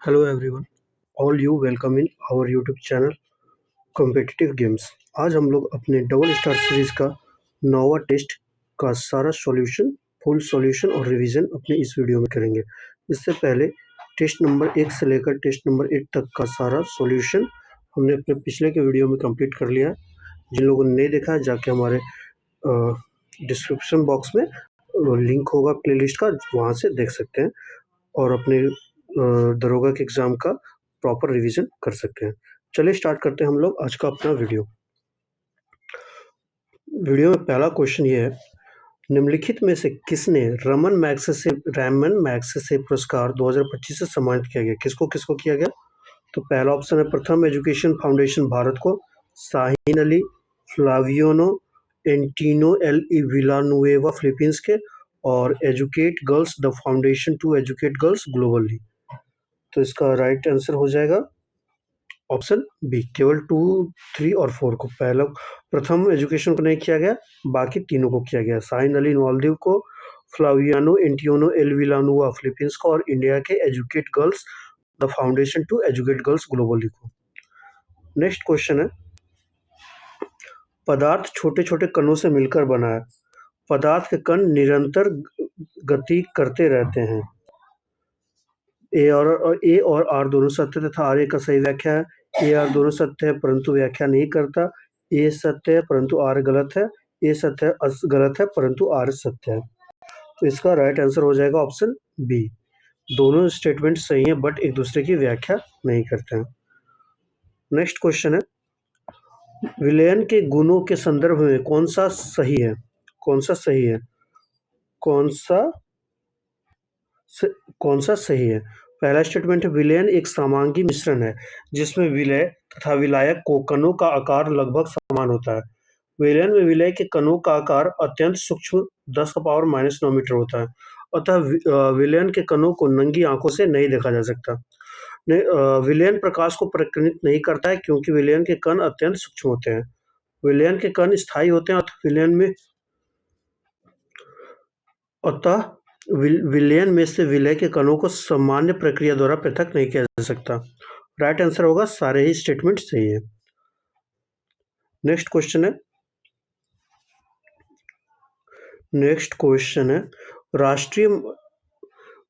Hello everyone, all you welcome in our YouTube channel competitive games. आज हम लोग अपने डबल स्टार सीरीज का नौवा टेस्ट का सारा सॉल्यूशन, फुल सॉल्यूशन और रिवीजन अपने इस वीडियो में करेंगे। इससे पहले टेस्ट नंबर 1 से लेकर टेस्ट नंबर 8 तक का सारा सॉल्यूशन हमने अपने पिछले के वीडियो में कंप्लीट कर लिया है। जिन लोगों ने नहीं देखा है जाके हमारे डिस्क्रिप्शन बॉक्स में लिंक होगा प्लेलिस्ट का, वहाँ से देख सकते हैं और अपने दरोगा के एग्ज़ाम का प्रॉपर रिवीजन कर सकते हैं। चलिए स्टार्ट करते हैं हम लोग आज का अपना वीडियो में पहला क्वेश्चन ये है, निम्नलिखित में से किसने रमन मैग्सेसे पुरस्कार 2025 से सम्मानित किया गया? किसको किसको किया गया? तो पहला ऑप्शन है प्रथम एजुकेशन फाउंडेशन भारत को, Shaheen Ali, Flaviano Antonio L Villanueva Philippines के, और Educate girls the foundation to educate girls globally. तो इसका राइट आंसर हो जाएगा ऑप्शन बी, केवल 2, 3 और 4 को। पहला प्रथम एजुकेशन को नहीं किया गया, बाकी तीनों को किया गया। शाहीन अली मालदीव को, Flaviano Antonio L Villanueva Philippines को, और इंडिया के educate girls the foundation to educate girls globally को। नेक्स्ट क्वेश्चन है, पदार्थ छोटे छोटे कणों से मिलकर बना है। पदार्थ के कण निरंतर गति करते रहते हैं। ए और आर दोनों सत्य तथा आर ए का सही व्याख्या है। ए आर दोनों सत्य है परंतु व्याख्या नहीं करता। ए सत्य है परंतु आर गलत है। ए सत्य है गलत है परंतु आर सत्य है। तो इसका राइट आंसर हो जाएगा ऑप्शन बी, दोनों स्टेटमेंट सही है बट एक दूसरे की व्याख्या नहीं करते हैं। नेक्स्ट क्वेश्चन है, विलयन के गुणों के संदर्भ में कौन सा सही है? कौन सा सही है? कौन सा सही है? पहला स्टेटमेंट है, विलयन एक समांगी मिश्रण है जिसमें विलय तथा विलायक को कणों का आकार लगभग समान होता है। विलयन में विलय के कणों का आकार अत्यंत सूक्ष्म 10⁻⁹ मीटर होता है, अतः विलयन के कणों को नंगी आंखों से नहीं देखा जा सकता। विलयन प्रकाश को प्रकीर्णित नहीं करता है क्योंकि विलयन के कण अत्यंत सूक्ष्म होते हैं। विलयन के कण स्थायी होते हैं, अतः विलयन में से विलय के कणों को सामान्य प्रक्रिया द्वारा पृथक नहीं किया जा सकता। राइट आंसर होगा सारे ही स्टेटमेंट सही है। नेक्स्ट क्वेश्चन है,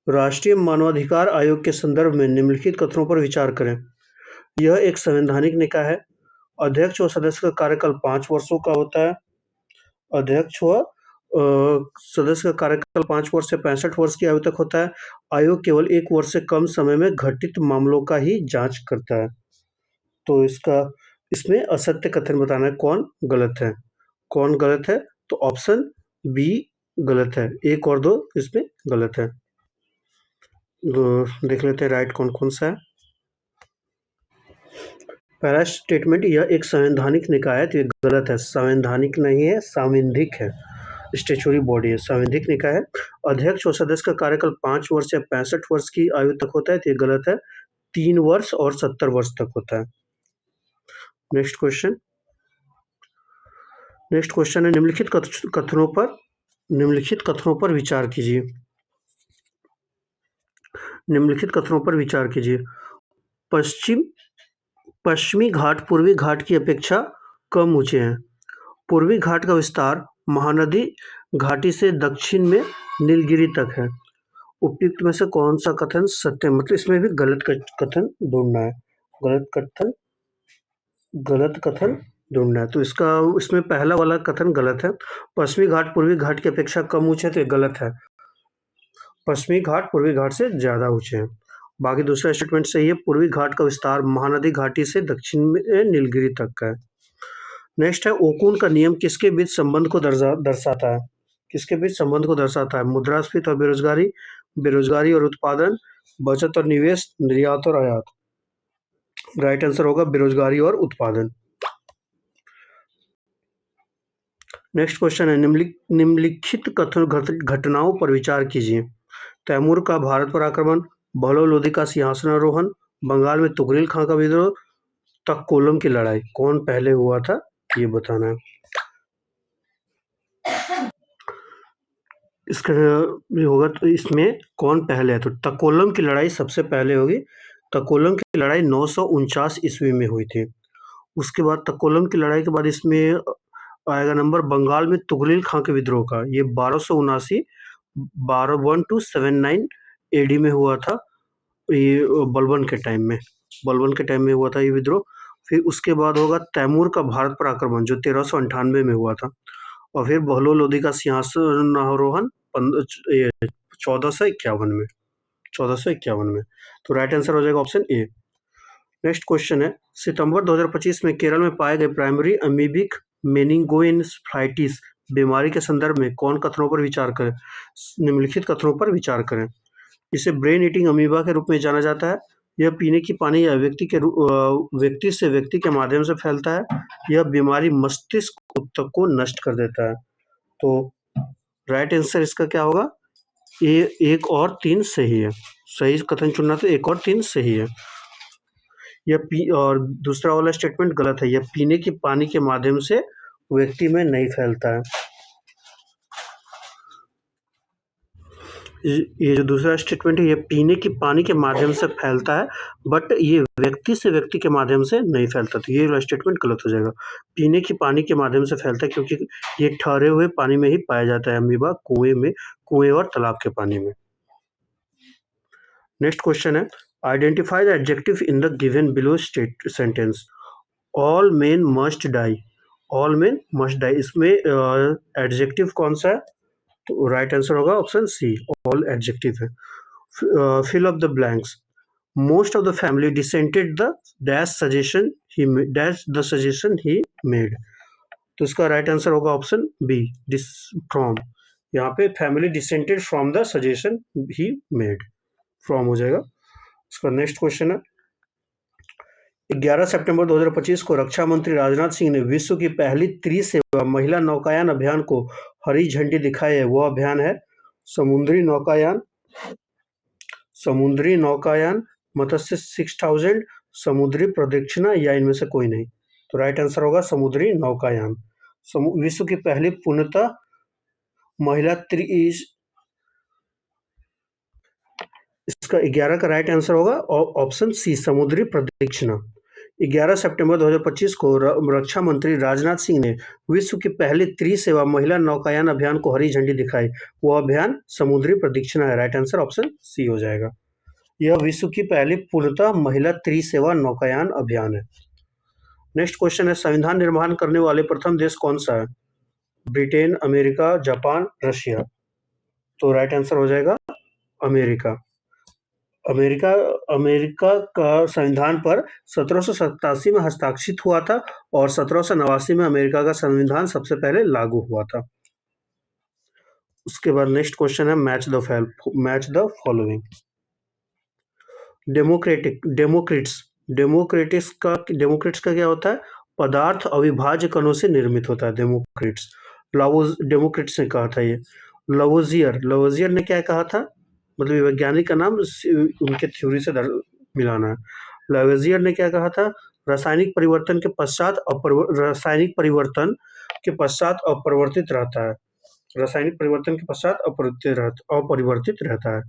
राष्ट्रीय मानवाधिकार आयोग के संदर्भ में निम्नलिखित कथनों पर विचार करें। यह एक संवैधानिक निकाय है। अध्यक्ष और सदस्य का कार्यकाल 5 वर्षों का होता है। अध्यक्ष व सदस्य का कार्यकाल 5 वर्ष से 65 वर्ष की आयु तक होता है। आयोग केवल 1 वर्ष से कम समय में घटित मामलों का ही जांच करता है। तो इसमें असत्य कथन बताना है, कौन गलत है। कौन गलत है? तो ऑप्शन बी गलत है, 1 और 2 इसमें गलत है। तो देख लेते हैं राइट कौन कौन सा है। पहला स्टेटमेंट, यह एक संवैधानिक निकाय है, तो ये गलत है। संवैधानिक नहीं है, सांविधिक है, स्टेचुरी बॉडी है, संवैधानिक निकाय है। अध्यक्ष और सदस्य का कार्यकाल 5 वर्ष या 65 वर्ष की आयु तक होता है, तो ये गलत है, 3 वर्ष और 70 वर्ष तक होता है। नेक्स्ट क्वेश्चन है, निम्नलिखित कथनों पर विचार कीजिए। निम्नलिखित कथनों पर विचार कीजिए। पश्चिमी घाट पूर्वी घाट की अपेक्षा कम ऊंचे हैं। पूर्वी घाट का विस्तार महानदी घाटी से दक्षिण में नीलगिरी तक है। उपयुक्त में से कौन सा कथन सत्य है? मतलब इसमें भी गलत कथन ढूंढना है। गलत कथन ढूंढना है। तो इसमें पहला वाला कथन गलत है। पश्चिमी घाट पूर्वी घाट की अपेक्षा कम ऊंचे, तो गलत है। पश्चिमी घाट पूर्वी घाट से ज्यादा ऊंचे हैं। बाकी दूसरा स्टेटमेंट सही है, पूर्वी घाट का विस्तार महानदी घाटी से दक्षिण में नीलगिरी तक का है। नेक्स्ट है, ओकुन का नियम किसके बीच संबंध को दर्शाता है? किसके बीच संबंध को दर्शाता है? मुद्रास्फीति और बेरोजगारी, बेरोजगारी और उत्पादन, बचत और निवेश, निर्यात और आयात। राइट आंसर होगा बेरोजगारी और उत्पादन। नेक्स्ट क्वेश्चन है, निम्नलिखित घटनाओं पर विचार कीजिए। तैमूर का भारत पर आक्रमण, बहलोल लोदी का सिंहासनारोहण, बंगाल में तुगरिल खां का विद्रोह, तक्कोलम की लड़ाई। कौन पहले हुआ था ये बताना है। इसका ये होगा, तो इसमें कौन पहले है? तो तक्कोलम की लड़ाई सबसे पहले होगी, तकोलन की लड़ाई 949 ईस्वी में हुई थी। उसके बाद तकोलन की लड़ाई के बाद इसमें आएगा नंबर बंगाल में तुगलिल खां के विद्रोह का। ये 1279 1279 एडी में हुआ था। ये बलबन के टाइम में हुआ था ये विद्रोह। फिर उसके बाद होगा तैमूर का भारत पर आक्रमण जो 1398 में हुआ था। और फिर बहलोल लोदी का सिंहासन आरोहण 1451 में। तो राइट आंसर हो जाएगा ऑप्शन ए। नेक्स्ट क्वेश्चन है, सितंबर 2025 में केरल में पाए गए प्राइमरी अमीबिक मेनिंगोइन्फ्लाइटिस बीमारी के संदर्भ में कौन कथनों पर विचार करें? निम्नलिखित कथनों पर विचार करें। इसे ब्रेन ईटिंग अमीबा के रूप में जाना जाता है। यह पीने की पानी या व्यक्ति से व्यक्ति के माध्यम से फैलता है। यह बीमारी मस्तिष्क ऊतक को नष्ट कर देता है। तो राइट आंसर इसका क्या होगा? ये 1 और 3 सही है। सही कथन चुनना तो 1 और 3 सही है। और दूसरा वाला स्टेटमेंट गलत है। यह पीने की पानी के माध्यम से व्यक्ति में नहीं फैलता है। ये जो दूसरा स्टेटमेंट है ये पीने की पानी के माध्यम से फैलता है, बट ये व्यक्ति से व्यक्ति के माध्यम से नहीं फैलता। तो ये वाला स्टेटमेंट गलत हो जाएगा। पीने की पानी के माध्यम से फैलता है क्योंकि ये ठहरे हुए पानी में ही पाया जाता है अमीबा, कुएं और तालाब के पानी में। नेक्स्ट क्वेश्चन है, identify the adjective in the given below sentence. All men must die. All men must die, इसमें एडजेक्टिव कौन सा है? तो राइट आंसर होगा ऑप्शन सी, ऑल एडजेक्टिव है। Fill up the blanks. Most of the family descended the dash suggestion he made. तो इसका right answer होगा ऑप्शन बी, फ्रॉम। यहाँ पे family descended from the suggestion he made, from हो जाएगा। इसका next question है, 11 सितंबर 2025 को रक्षा मंत्री राजनाथ सिंह ने विश्व की पहली त्रिसेवा महिला नौकायान अभियान को हरी झंडी दिखाई है। वो अभियान है समुद्री नौकायान, मत्स्य 6000, समुद्री प्रदक्षिणा या इनमें से कोई नहीं। तो राइट आंसर होगा समुद्री नौकायान। विश्व की पहली पूर्णतः महिला इसका 11 का राइट आंसर होगा ऑप्शन सी, समुद्री प्रदक्षिणा। 11 सितंबर 2025 को रक्षा मंत्री राजनाथ सिंह ने विश्व की पहली त्रिसेवा महिला नौकायान अभियान को हरी झंडी दिखाई। वो अभियान समुद्री प्रदक्षिणा है। राइट आंसर ऑप्शन सी हो जाएगा। यह विश्व की पहली पूर्णतः महिला त्रिसेवा नौकायान अभियान है। नेक्स्ट क्वेश्चन है, संविधान निर्माण करने वाले प्रथम देश कौन सा है? Britain, America, Japan, Russia. तो राइट आंसर हो जाएगा अमेरिका। अमेरिका का संविधान पर 1787 में हस्ताक्षरित हुआ था और 1789 में अमेरिका का संविधान सबसे पहले लागू हुआ था। उसके बाद नेक्स्ट क्वेश्चन है, मैच द फॉलोइंग। डेमोक्रेट्स का क्या होता है? पदार्थ अविभाज्य कणों से निर्मित होता है डेमोक्रेट्स। डेमोक्रेट्स ने कहा था ये। लवोजियर ने क्या कहा था? मतलब वैज्ञानिक का नाम उनके थ्योरी से मिलाना है। लवोजियर ने क्या कहा था? रासायनिक परिवर्तन के पश्चात अपरिवर्तित रहता है।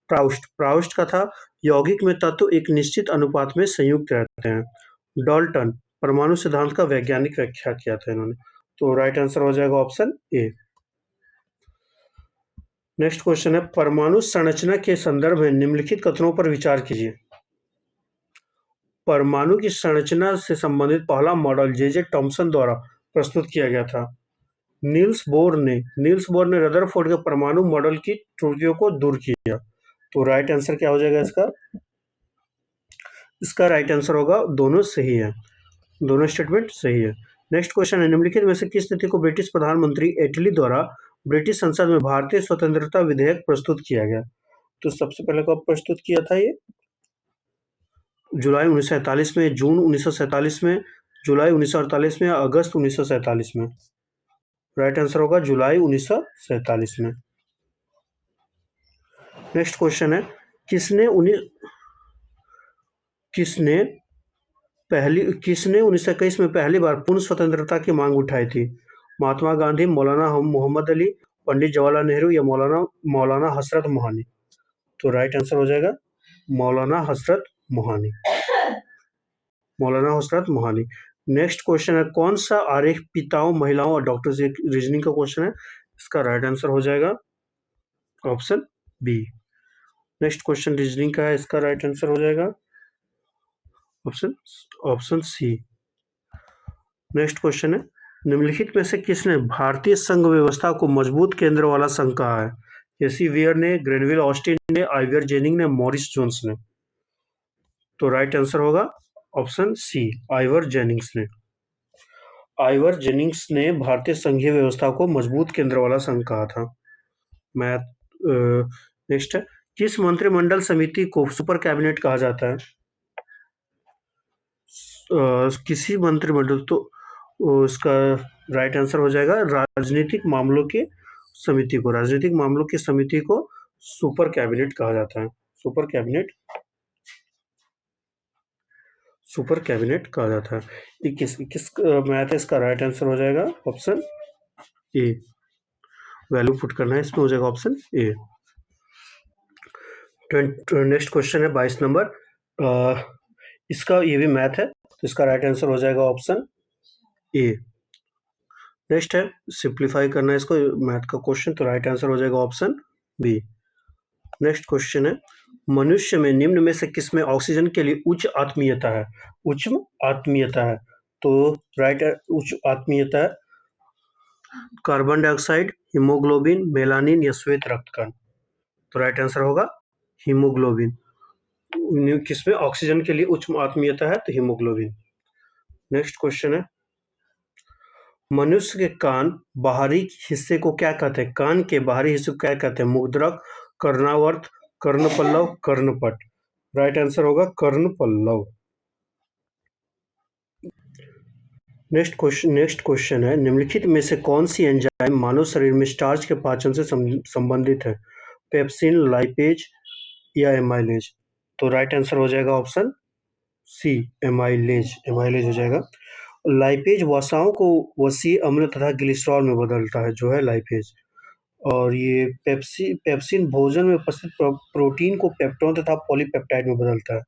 प्राउस्ट का था, यौगिक में तत्व एक निश्चित अनुपात में संयुक्त रहते हैं। डाल्टन, परमाणु सिद्धांत का वैज्ञानिक व्याख्या किया था इन्होंने। तो राइट आंसर हो जाएगा ऑप्शन ए। नेक्स्ट क्वेश्चन है, परमाणु संरचना के संदर्भ में निम्नलिखित कथनों पर विचार कीजिए। परमाणु की संरचना से संबंधित पहला मॉडल जे टॉमसन द्वारा प्रस्तुत किया गया था। नील्स बोर ने रदरफोर्ड के परमाणु मॉडल की त्रुटियों को दूर किया। तो राइट आंसर क्या हो जाएगा इसका राइट आंसर होगा, दोनों सही है, दोनों स्टेटमेंट सही है। नेक्स्ट क्वेश्चन है, निम्नलिखित में से किस तिथि को ब्रिटिश प्रधानमंत्री एटली द्वारा ब्रिटिश संसद में भारतीय स्वतंत्रता विधेयक प्रस्तुत किया गया? तो सबसे पहले कब प्रस्तुत किया था ये? जुलाई 1947 में, जून 1947 में, जुलाई 1948 में, अगस्त 1947 में। राइट आंसर होगा जुलाई 1947 में। नेक्स्ट क्वेश्चन है, किसने 1921 में पहली बार पूर्ण स्वतंत्रता की मांग उठाई थी? महात्मा गांधी, मौलाना मोहम्मद अली, पंडित जवाहरलाल नेहरू या मौलाना हसरत मोहानी। तो राइट आंसर हो जाएगा मौलाना हसरत मोहानी, मौलाना हसरत मोहानी। नेक्स्ट क्वेश्चन है, कौन सा आरेख पिताओं, महिलाओं और डॉक्टर्स, एक रीजनिंग का क्वेश्चन है, इसका राइट आंसर हो जाएगा option B. Next question reasoning का है, इसका राइट आंसर हो जाएगा ऑप्शन सी। नेक्स्ट क्वेश्चन है, निम्नलिखित में से किसने भारतीय संघ व्यवस्था को मजबूत केंद्र वाला संघ कहा है? एसी वियर ने, ग्रेनविल ऑस्टिन ने, आइवर जेनिंग ने, मॉरिस जोन्स ने। तो राइट आंसर होगा ऑप्शन सी, आइवर जेनिंग्स ने। आइवर जेनिंग्स ने भारतीय संघीय व्यवस्था को मजबूत केंद्र वाला संघ कहा था। नेक्स्ट है, किस मंत्रिमंडल समिति को सुपर कैबिनेट कहा जाता है? किसी मंत्रिमंडल, तो इसका राइट आंसर हो जाएगा राजनीतिक मामलों की समिति को, राजनीतिक मामलों की समिति को सुपर कैबिनेट कहा जाता है। सुपर कैबिनेट कहा जाता है। ये किस मैथ है, इसका राइट आंसर हो जाएगा ऑप्शन ए। वैल्यू पुट करना है, इसमें हो जाएगा ऑप्शन ए। नेक्स्ट क्वेश्चन है 22 नंबर, इसका ये भी मैथ है, तो इसका राइट आंसर हो जाएगा ऑप्शन ए। नेक्स्ट है, सिंप्लीफाई करना है इसको, मैथ का क्वेश्चन, तो राइट आंसर हो जाएगा ऑप्शन बी। नेक्स्ट क्वेश्चन है, मनुष्य में निम्न में से किसमें ऑक्सीजन के लिए उच्च आत्मीयता है? उच्च आत्मीयता है, तो राइट, उच्च आत्मीयता है कार्बन डाइऑक्साइड, हीमोग्लोबिन, मेलानिन या श्वेत रक्तकण। तो राइट आंसर होगा हीमोग्लोबिन। किसमें ऑक्सीजन के लिए उच्च आत्मीयता है? तो हीमोग्लोबिन। नेक्स्ट क्वेश्चन है, मनुष्य के कान बाहरी हिस्से को क्या कहते हैं? कान के बाहरी हिस्से को क्या कहते हैं? मुद्रक, कर्णावर्त, कर्णपल्लव, कर्णपट। राइट आंसर होगा कर्णपल्लव। नेक्स्ट क्वेश्चन है, निम्नलिखित में से कौन सी एंजाइम मानव शरीर में स्टार्च के पाचन से संबंधित है? पेप्सिन, लाइपेज या एमाइलेज। तो राइट आंसर हो जाएगा ऑप्शन सी, एमाइलेज। एमाइलेज हो जाएगा। लाइपेज वसाओं को वसीय अम्ल तथा ग्लिसरॉल में बदलता है, जो है लाइपेज। और ये पेप्सिन भोजन में उपस्थित प्रोटीन को पेप्टोन तथा पॉलीपेप्टाइड में बदलता है।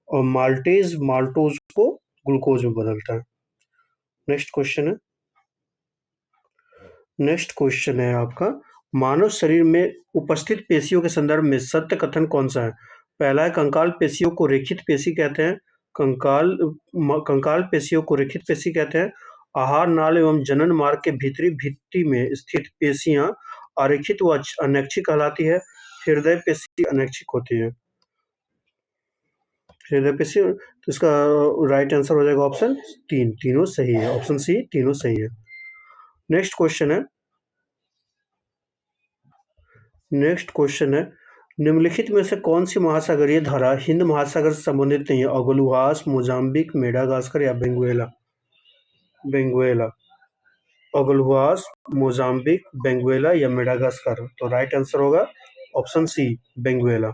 और माल्टोज को ग्लूकोज में बदलता है। नेक्स्ट क्वेश्चन है आपका, मानव शरीर में उपस्थित पेशियों के संदर्भ में सत्य कथन कौन सा है? पहला है, कंकाल पेशियों को रेखित पेशी कहते हैं। कंकाल पेशियों को रेखित पेशी कहते हैं। आहार नाल एवं जनन मार्ग के भीतरी भित्ति में स्थित पेशियां अरेखित व अनैच्छिक कहलाती है। हृदय पेशी अनैच्छिक होती है। हृदय पेशी, तो इसका राइट आंसर हो जाएगा ऑप्शन तीन, तीनों सही है। ऑप्शन सी, तीनों सही है। नेक्स्ट क्वेश्चन है, निम्नलिखित में से कौन सी महासागरीय धारा हिंद महासागर से संबंधित नहीं है? अगुलुआस, मोजाम्बिक, मेडागास्कर या बेंगुएला। अगुलुआस, मोजाम्बिक, बेंगुएला या मेडागास्कर। तो राइट आंसर होगा ऑप्शन सी, बेंगुएला।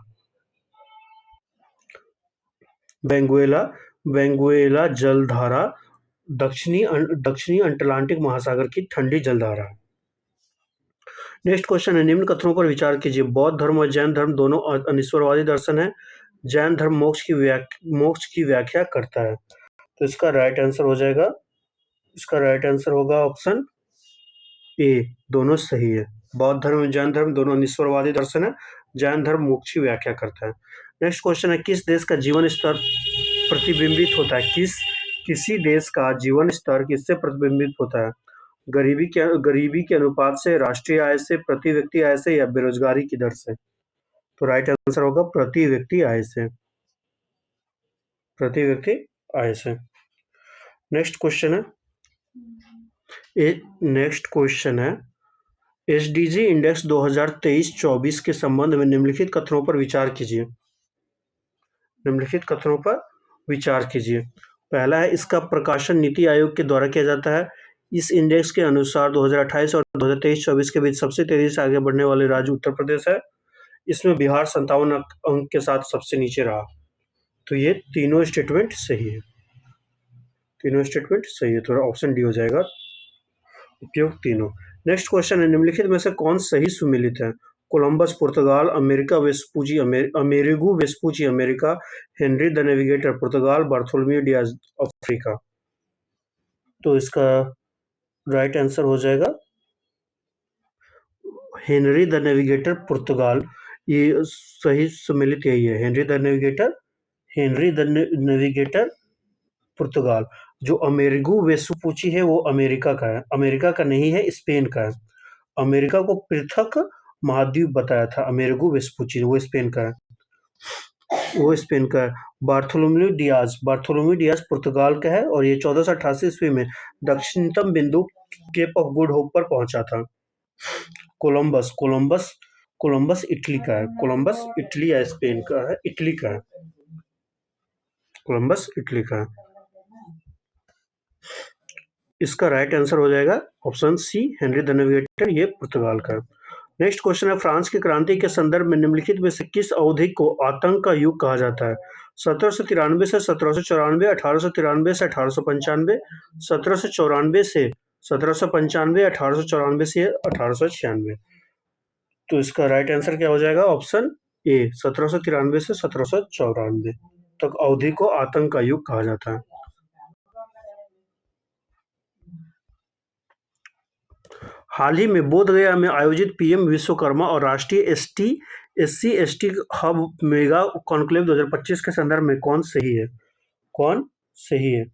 बेंगुएला जलधारा दक्षिणी अटलांटिक महासागर की ठंडी जलधारा है। नेक्स्ट क्वेश्चन है, निम्न कथनों पर विचार कीजिए। बौद्ध धर्म और जैन धर्म दोनों अनिश्वरवादी दर्शन है। जैन धर्म मोक्ष की व्याख्या करता है। तो इसका राइट आंसर हो जाएगा, इसका राइट आंसर होगा ऑप्शन ए, दोनों सही है। बौद्ध धर्म और जैन धर्म दोनों अनिश्वरवादी दर्शन है। जैन धर्म मोक्ष की व्याख्या करता है। नेक्स्ट क्वेश्चन है, किस देश का जीवन स्तर प्रतिबिंबित होता है? किसी देश का जीवन स्तर किससे प्रतिबिंबित होता है? गरीबी के अनुपात से, राष्ट्रीय आय से, प्रति व्यक्ति आय से या बेरोजगारी की दर से। तो राइट आंसर होगा प्रति व्यक्ति आय से। प्रति व्यक्ति आय से। नेक्स्ट क्वेश्चन है, एसडीजी इंडेक्स 2023-24 के संबंध में निम्नलिखित कथनों पर विचार कीजिए। निम्नलिखित कथनों पर विचार कीजिए। पहला है, इसका प्रकाशन नीति आयोग के द्वारा किया जाता है। इस इंडेक्स के अनुसार 2028 और 2023-24 के बीच सबसे तेजी से आगे बढ़ने वाले राज्य उत्तर प्रदेश है। इसमें बिहार 57 अंक के साथ सबसे नीचे रहा। तो ये तीनों स्टेटमेंट सही है। तीनों स्टेटमेंट सही है, तो ऑप्शन डी हो जाएगा उपयुक्त तीनों। नेक्स्ट क्वेश्चन है, निम्नलिखित में से कौन सही सुमेलित है? Columbus Portugal, America Vespucci Amerigo Vespucci America, Henry the navigator Portugal, Bartholomew Diaz Africa. तो इसका राइट आंसर हो जाएगा हेनरी द नेविगेटर पुर्तगाल। ये सही सम्मिलित यही है, हेनरी द नेविगेटर पुर्तगाल। जो अमेरिगो वेस्पूची है वो अमेरिका का है, अमेरिका का नहीं है, स्पेन का है। अमेरिका को पृथक महाद्वीप बताया था अमेरिगो वेस्पूची, वो स्पेन का है, वो स्पेन का है। बार्थोलोम्यू डियाज पुर्तगाल का है और ये 1488 ईस्वी में दक्षिणतम बिंदु केप ऑफ गुड होप पर पहुंचा था। कोलंबस इटली का है, कोलंबस इटली या स्पेन का है, इटली का है, कोलंबस इटली का है। इसका राइट आंसर हो जाएगा option C, Henry the navigator, ये पुर्तगाल का है। नेक्स्ट क्वेश्चन है, फ्रांस की क्रांति के संदर्भ में निम्नलिखित में से किस अवधि को आतंक का युग कहा जाता है? 1793 से 1794, 1893 से 1895, 1794 से 1795, 1894 से 1896। तो इसका राइट आंसर क्या हो जाएगा? ऑप्शन ए, 1793 से 1794 तक अवधि को आतंक का युग कहा जाता है। हाल ही में बोधगया में आयोजित पीएम विश्वकर्मा और राष्ट्रीय SC/ST हब मेगा कॉन्क्लेव 2025 के संदर्भ में कौन सही है? कौन सही है?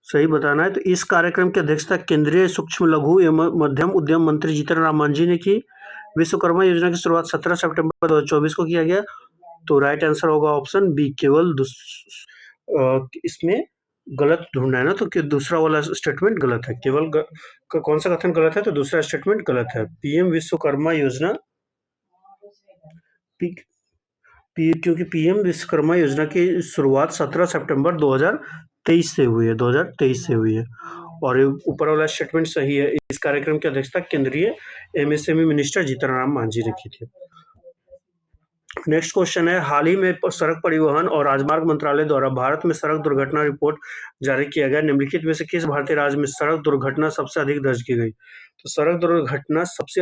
सही बताना है। तो इस कार्यक्रम की अध्यक्षता केंद्रीय सूक्ष्म लघु एवं मध्यम उद्यम मंत्री जीतन राम मांझी ने की। विश्वकर्मा योजना की शुरुआत 17 सितंबर 2024 को किया गया। तो राइट आंसर होगा ऑप्शन बी, केवल इसमें गलत ढूंढना है ना, तो कि दूसरा वाला स्टेटमेंट गलत है, केवल कौन सा कथन गलत है? तो दूसरा स्टेटमेंट गलत है। पीएम विश्वकर्मा योजना क्योंकि पीएम विश्वकर्मा योजना की शुरुआत 17 सितंबर 2023 से हुई है और ऊपर वाला स्टेटमेंट सही है। इस कार्यक्रम की अध्यक्षता केंद्रीय MSME मिनिस्टर जीतन राम मांझी ने की थी। नेक्स्ट क्वेश्चन है, हाल ही में सड़क परिवहन और राजमार्ग मंत्रालय द्वारा भारत में सड़क दुर्घटना रिपोर्ट जारी किया गया। निम्नलिखित में से किस भारतीय राज्य में सड़क दुर्घटना सबसे अधिक दर्ज की गई? तो सड़क दुर्घटना सबसे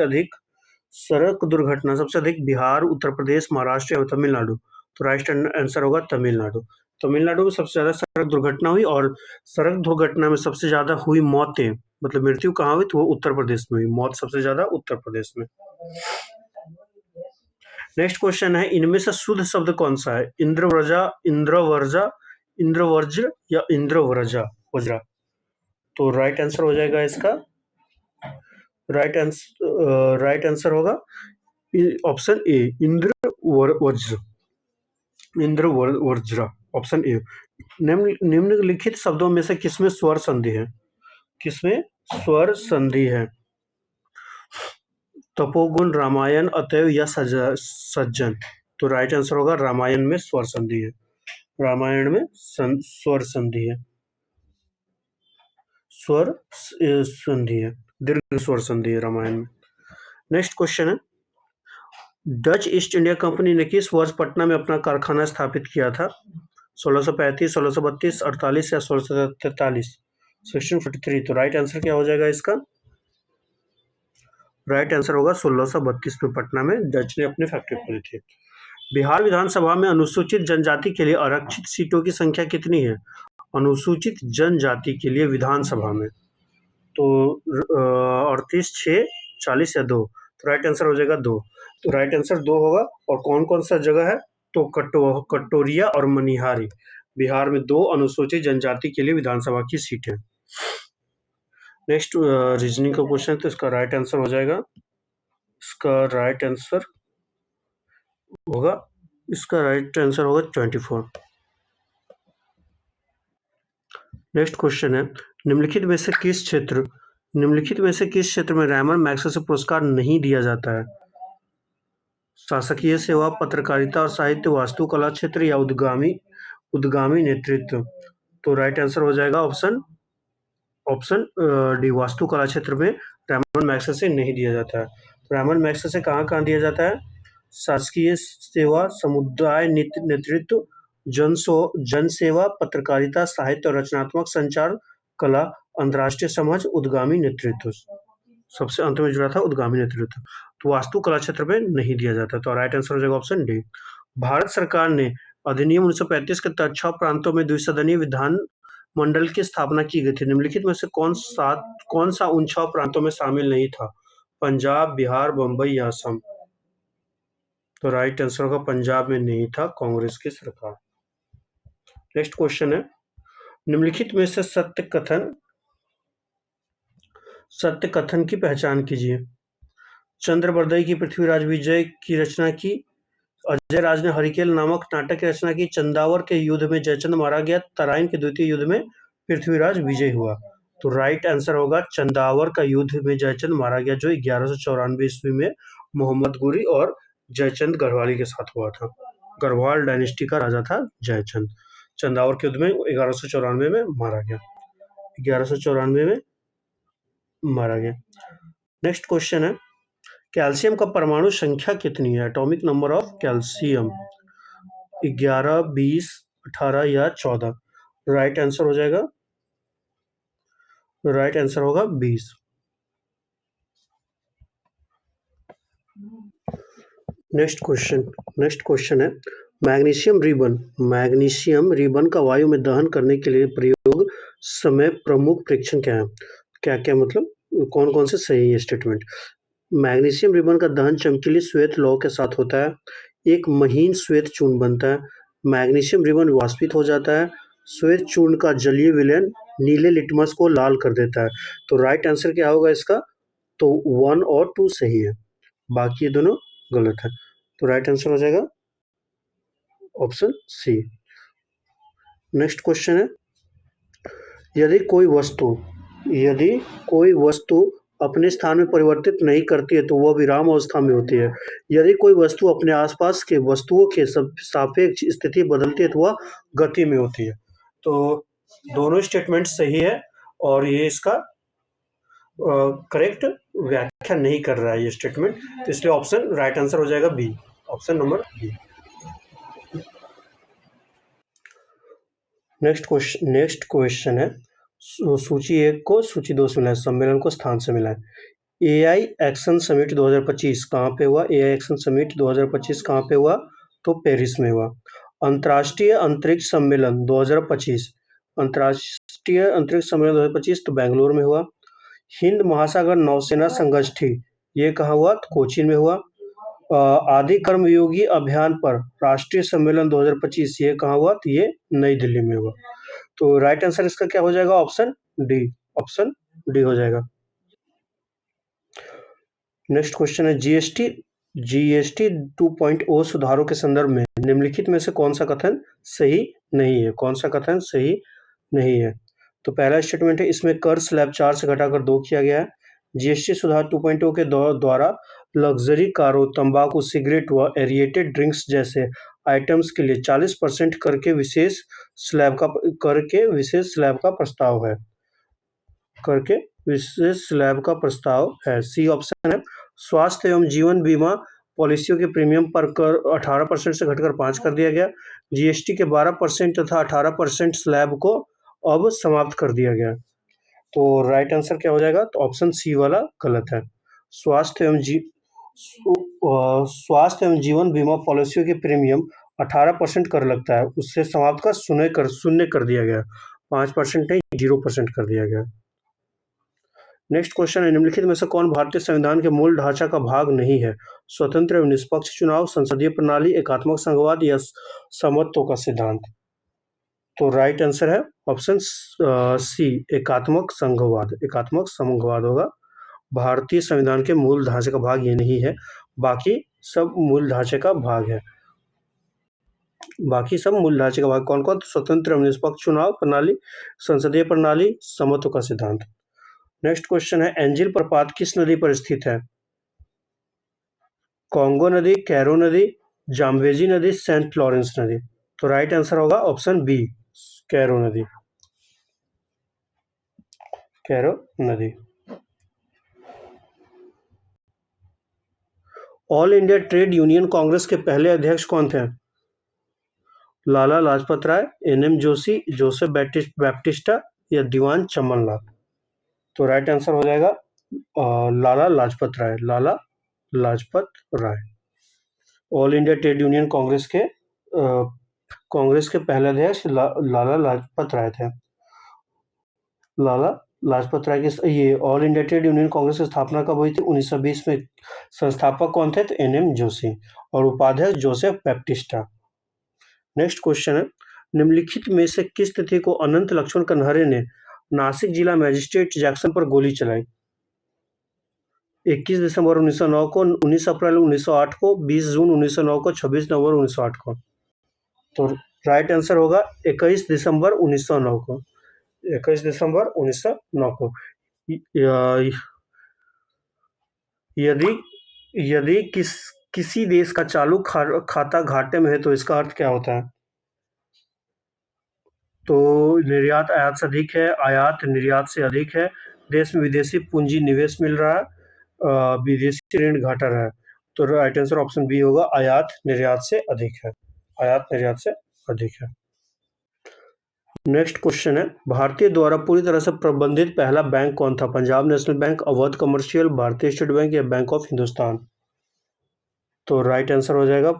अधिक बिहार, उत्तर प्रदेश, महाराष्ट्र या तमिलनाडु? तो राइट आंसर होगा तमिलनाडु में सबसे ज्यादा सड़क दुर्घटना हुई और सड़क दुर्घटना में सबसे ज्यादा हुई मौतें, मतलब मृत्यु कहाँ हुई? तो वो उत्तर प्रदेश में हुई, मौत सबसे ज्यादा उत्तर प्रदेश में। नेक्स्ट क्वेश्चन है, इनमें से शुद्ध शब्द कौन सा है? इंद्रवर्ज या इंद्रवज्रा? तो राइट आंसर हो जाएगा इसका, राइट आंसर होगा ऑप्शन ए, इंद्रवज्रा, ऑप्शन ए। निम्नलिखित शब्दों में से किसमें स्वर संधि है? तपोगुण, रामायण, अतएव या सज्जन? तो राइट आंसर होगा रामायण में स्वर संधि है, रामायण में स्वर संधि है, दीर्घ स्वर संधि है रामायण में। नेक्स्ट क्वेश्चन है, डच ईस्ट इंडिया कंपनी ने किस वर्ष पटना में अपना कारखाना स्थापित किया था? 1635, 1632, 48 या 1643? 1643। तो राइट आंसर क्या हो जाएगा इसका? राइट आंसर होगा 1632 में पटना में डच ने अपनी फैक्ट्री खोली थी। बिहार विधानसभा में अनुसूचित जनजाति के लिए आरक्षित सीटों की संख्या कितनी है? अनुसूचित जनजाति के लिए विधानसभा में तो 38, 6, 40 या 2? तो राइट आंसर हो जाएगा 2। तो राइट आंसर 2 होगा। और कौन कौन सा जगह है? तो कटोरिया और मनिहारी, बिहार में 2 अनुसूचित जनजाति के लिए विधानसभा की सीट है। नेक्स्ट रीजनिंग का क्वेश्चन है, तो इसका राइट आंसर हो जाएगा, इसका राइट आंसर होगा 24। नेक्स्ट क्वेश्चन है, निम्नलिखित में से किस क्षेत्र में रैमन मैग्सेसे पुरस्कार नहीं दिया जाता है? शासकीय सेवा, पत्रकारिता और साहित्य, वास्तुकला क्षेत्र या उद्गामी नेतृत्व? तो राइट आंसर हो जाएगा ऑप्शन डी, वास्तुकला क्षेत्र में रैमन मैग्सेसे नहीं दिया जाता है। तो रैमन मैग्सेसे कहाँ दिया जाता है? शासकीय सेवा, समुदाय नेतृत्व, जन सेवा, पत्रकारिता, साहित्य और रचनात्मक संचार, कला, अंतर्राष्ट्रीय समझ, उद्गामी नेतृत्व। सबसे अंत में जुड़ा था उद्गामी नेतृत्व। तो वास्तुकला क्षेत्र में नहीं दिया जाता, तो राइट आंसर हो जाएगा ऑप्शन डी। भारत सरकार ने अधिनियम 1935 के तहत 6 प्रांतों में द्विसदनीय विधान मंडल की स्थापना की गई थी। निम्नलिखित में से कौन सा उन 6 प्रांतों में शामिल नहीं था? पंजाब, बिहार, बंबई या असम? तो राइट आंसर होगा पंजाब में नहीं था, कांग्रेस की सरकार। नेक्स्ट क्वेश्चन है, निम्नलिखित में से सत्य कथन की पहचान कीजिए। चंद्रबरदई की पृथ्वीराज विजय की रचना की, अजय राज ने हरिकेल नामक नाटक की रचना की, चंदावर के युद्ध में जयचंद मारा गया, तराइन के द्वितीय युद्ध में पृथ्वीराज विजय हुआ। तो राइट आंसर होगा चंदावर का युद्ध में जयचंद मारा गया, जो 1194 ईस्वी में मोहम्मद गुरी और जयचंद गढ़वाली के साथ हुआ था। गढ़वाल डायनेस्टी का राजा था जयचंद। चंदावर के युद्ध में 1194 में मारा गया, 1194 में मारा गया। नेक्स्ट क्वेश्चन है, कैल्शियम का परमाणु संख्या कितनी है? एटॉमिक नंबर ऑफ कैल्शियम 11, 20, 18 या 14? राइट आंसर हो जाएगा, राइट आंसर होगा 20। नेक्स्ट क्वेश्चन है, मैग्नीशियम रिबन का वायु में दहन करने के लिए प्रयोग समय प्रमुख परीक्षण क्या है? क्या मतलब कौन कौन से सही है स्टेटमेंट? मैग्नीशियम रिबन का दहन चमकीली श्वेत लौ के साथ होता है, एक महीन श्वेत चूर्ण बनता है, मैग्नीशियम रिबन वाष्पित हो जाता है, श्वेत चूर्ण का जलीय विलयन नीले लिटमस को लाल कर देता है। तो राइट आंसर क्या होगा इसका? तो 1 और 2 सही है, बाकी ये दोनों गलत है। तो राइट आंसर हो जाएगा ऑप्शन सी। नेक्स्ट क्वेश्चन है, यदि कोई वस्तु अपने स्थान में परिवर्तित नहीं करती है तो वह विराम अवस्था में होती है। यदि कोई वस्तु अपने आसपास के वस्तुओं के सापेक्ष स्थिति बदलती है तो वह गति में होती है। तो दोनों स्टेटमेंट सही है और ये इसका करेक्ट व्याख्या नहीं कर रहा है ये स्टेटमेंट, तो इसलिए ऑप्शन राइट आंसर हो जाएगा B, option number B. Next question है, सूची 1 को सूची 2 से मिलाएं, सम्मेलन को स्थान से मिलाएं। एआई एक्शन समिट 2025 कहाँ पे हुआ? एआई एक्शन समिट 2025 कहाँ पे हुआ? तो पेरिस में हुआ। अंतर्राष्ट्रीय अंतरिक्ष सम्मेलन 2025, अंतर्राष्ट्रीय अंतरिक्ष सम्मेलन 2025 तो बेंगलोर में हुआ। हिंद महासागर नौसेना संगोष्ठी ये कहाँ हुआ? तो कोचीन में हुआ। आदि कर्मयोगी अभियान पर राष्ट्रीय सम्मेलन 2025 ये कहाँ हुआ? तो ये नई दिल्ली में हुआ। तो राइट आंसर इसका क्या हो जाएगा? ऑप्शन डी, ऑप्शन डी हो जाएगा। नेक्स्ट क्वेश्चन है, जीएसटी 2.0 सुधारों के संदर्भ में निम्नलिखित में से कौन सा कथन सही नहीं है? कौन सा कथन सही नहीं है? तो पहला स्टेटमेंट है, इसमें कर स्लैब 4 से घटाकर 2 किया गया है। जीएसटी सुधार 2.0 के द्वारा लग्जरी कारों, तंबाकू, सिगरेट व एरिएटेड ड्रिंक्स जैसे आइटम्स के लिए 40% कर के विशेष स्लैब का प्रस्ताव है। सी ऑप्शन है। स्वास्थ्य एवं जीवन बीमा पॉलिसियों के प्रीमियम पर कर 18% से घटकर 5 कर दिया गया। जीएसटी के 12% तथा 18% स्लैब को अब समाप्त कर दिया गया। तो राइट आंसर क्या हो जाएगा? तो ऑप्शन सी वाला गलत है। स्वास्थ्य एवं जीवन बीमा पॉलिसियों के प्रीमियम 18% कर लगता है, उससे समाप्त कर शून्य कर दिया गया, 5% नहीं 0% कर दिया गया। नेक्स्ट क्वेश्चन है, निम्नलिखित में से कौन भारतीय संविधान के मूल ढांचा का भाग नहीं है? स्वतंत्र एवं निष्पक्ष चुनाव, संसदीय प्रणाली, एकात्मक संघवाद या समत्व का सिद्धांत? तो राइट आंसर है ऑप्शन सी, एकात्मक संघवाद होगा। भारतीय संविधान के मूल ढांचे का भाग ये नहीं है, बाकी सब मूल ढांचे का भाग है। कौन कौन? स्वतंत्र एवं निष्पक्ष चुनाव प्रणाली, संसदीय प्रणाली, समत्व का सिद्धांत। नेक्स्ट क्वेश्चन है, एंजिल प्रपात किस नदी पर स्थित है? कॉन्गो नदी, कैरो नदी, जाम्बेजी नदी, सेंट लॉरेंस नदी? तो राइट आंसर होगा ऑप्शन बी, कैरो नदी। All India Trade Union Congress के पहले अध्यक्ष कौन थे? Lala Lajpat Rai, N M Joshi, Joseph Baptista या दीवान चमन लाल? तो राइट आंसर हो जाएगा Lala Lajpat Rai, Lala Lajpat Rai. All India Trade Union Congress के पहले अध्यक्ष लाला लाजपत राय थे। लाला लाजपत राय की ये all India Trade Union Congress की स्थापना कब हुई थी? 1920 में। संस्थापक कौन थे? तो एनएम जोशी। और उपाध्यक्ष जोसेफ बैप्टिस्टा। नेक्स्ट क्वेश्चन है, निम्नलिखित में से किस तिथि को अनंत लक्ष्मण कन्हरे ने नासिक जिला मजिस्ट्रेट जैक्सन पर गोली चलाई? 21 दिसंबर 1909 को, 19 अप्रैल 1908 को, 20 जून 1909 को, 26 नवंबर 1908 को। तो राइट आंसर होगा 21 दिसंबर 1909 को। 21 दिसंबर 1909 को। यदि किसी देश का चालू खाता घाटे में है तो इसका अर्थ क्या होता है? तो निर्यात आयात से अधिक है, आयात निर्यात से अधिक है, देश में विदेशी पूंजी निवेश मिल रहा है, विदेशी ऋण घट रहा है। तो राइट आंसर ऑप्शन बी होगा, आयात निर्यात से अधिक है। आयात निर्यात से अधिक है। नेक्स्ट क्वेश्चन है, भारतीय द्वारा पूरी तरह से प्रबंधित पहला बैंक कौन था? Punjab national bank, Awadh commercial, भारतीय स्टेट बैंक या बैंक ऑफ हिंदुस्तान? तो राइट आंसर हो जाएगा,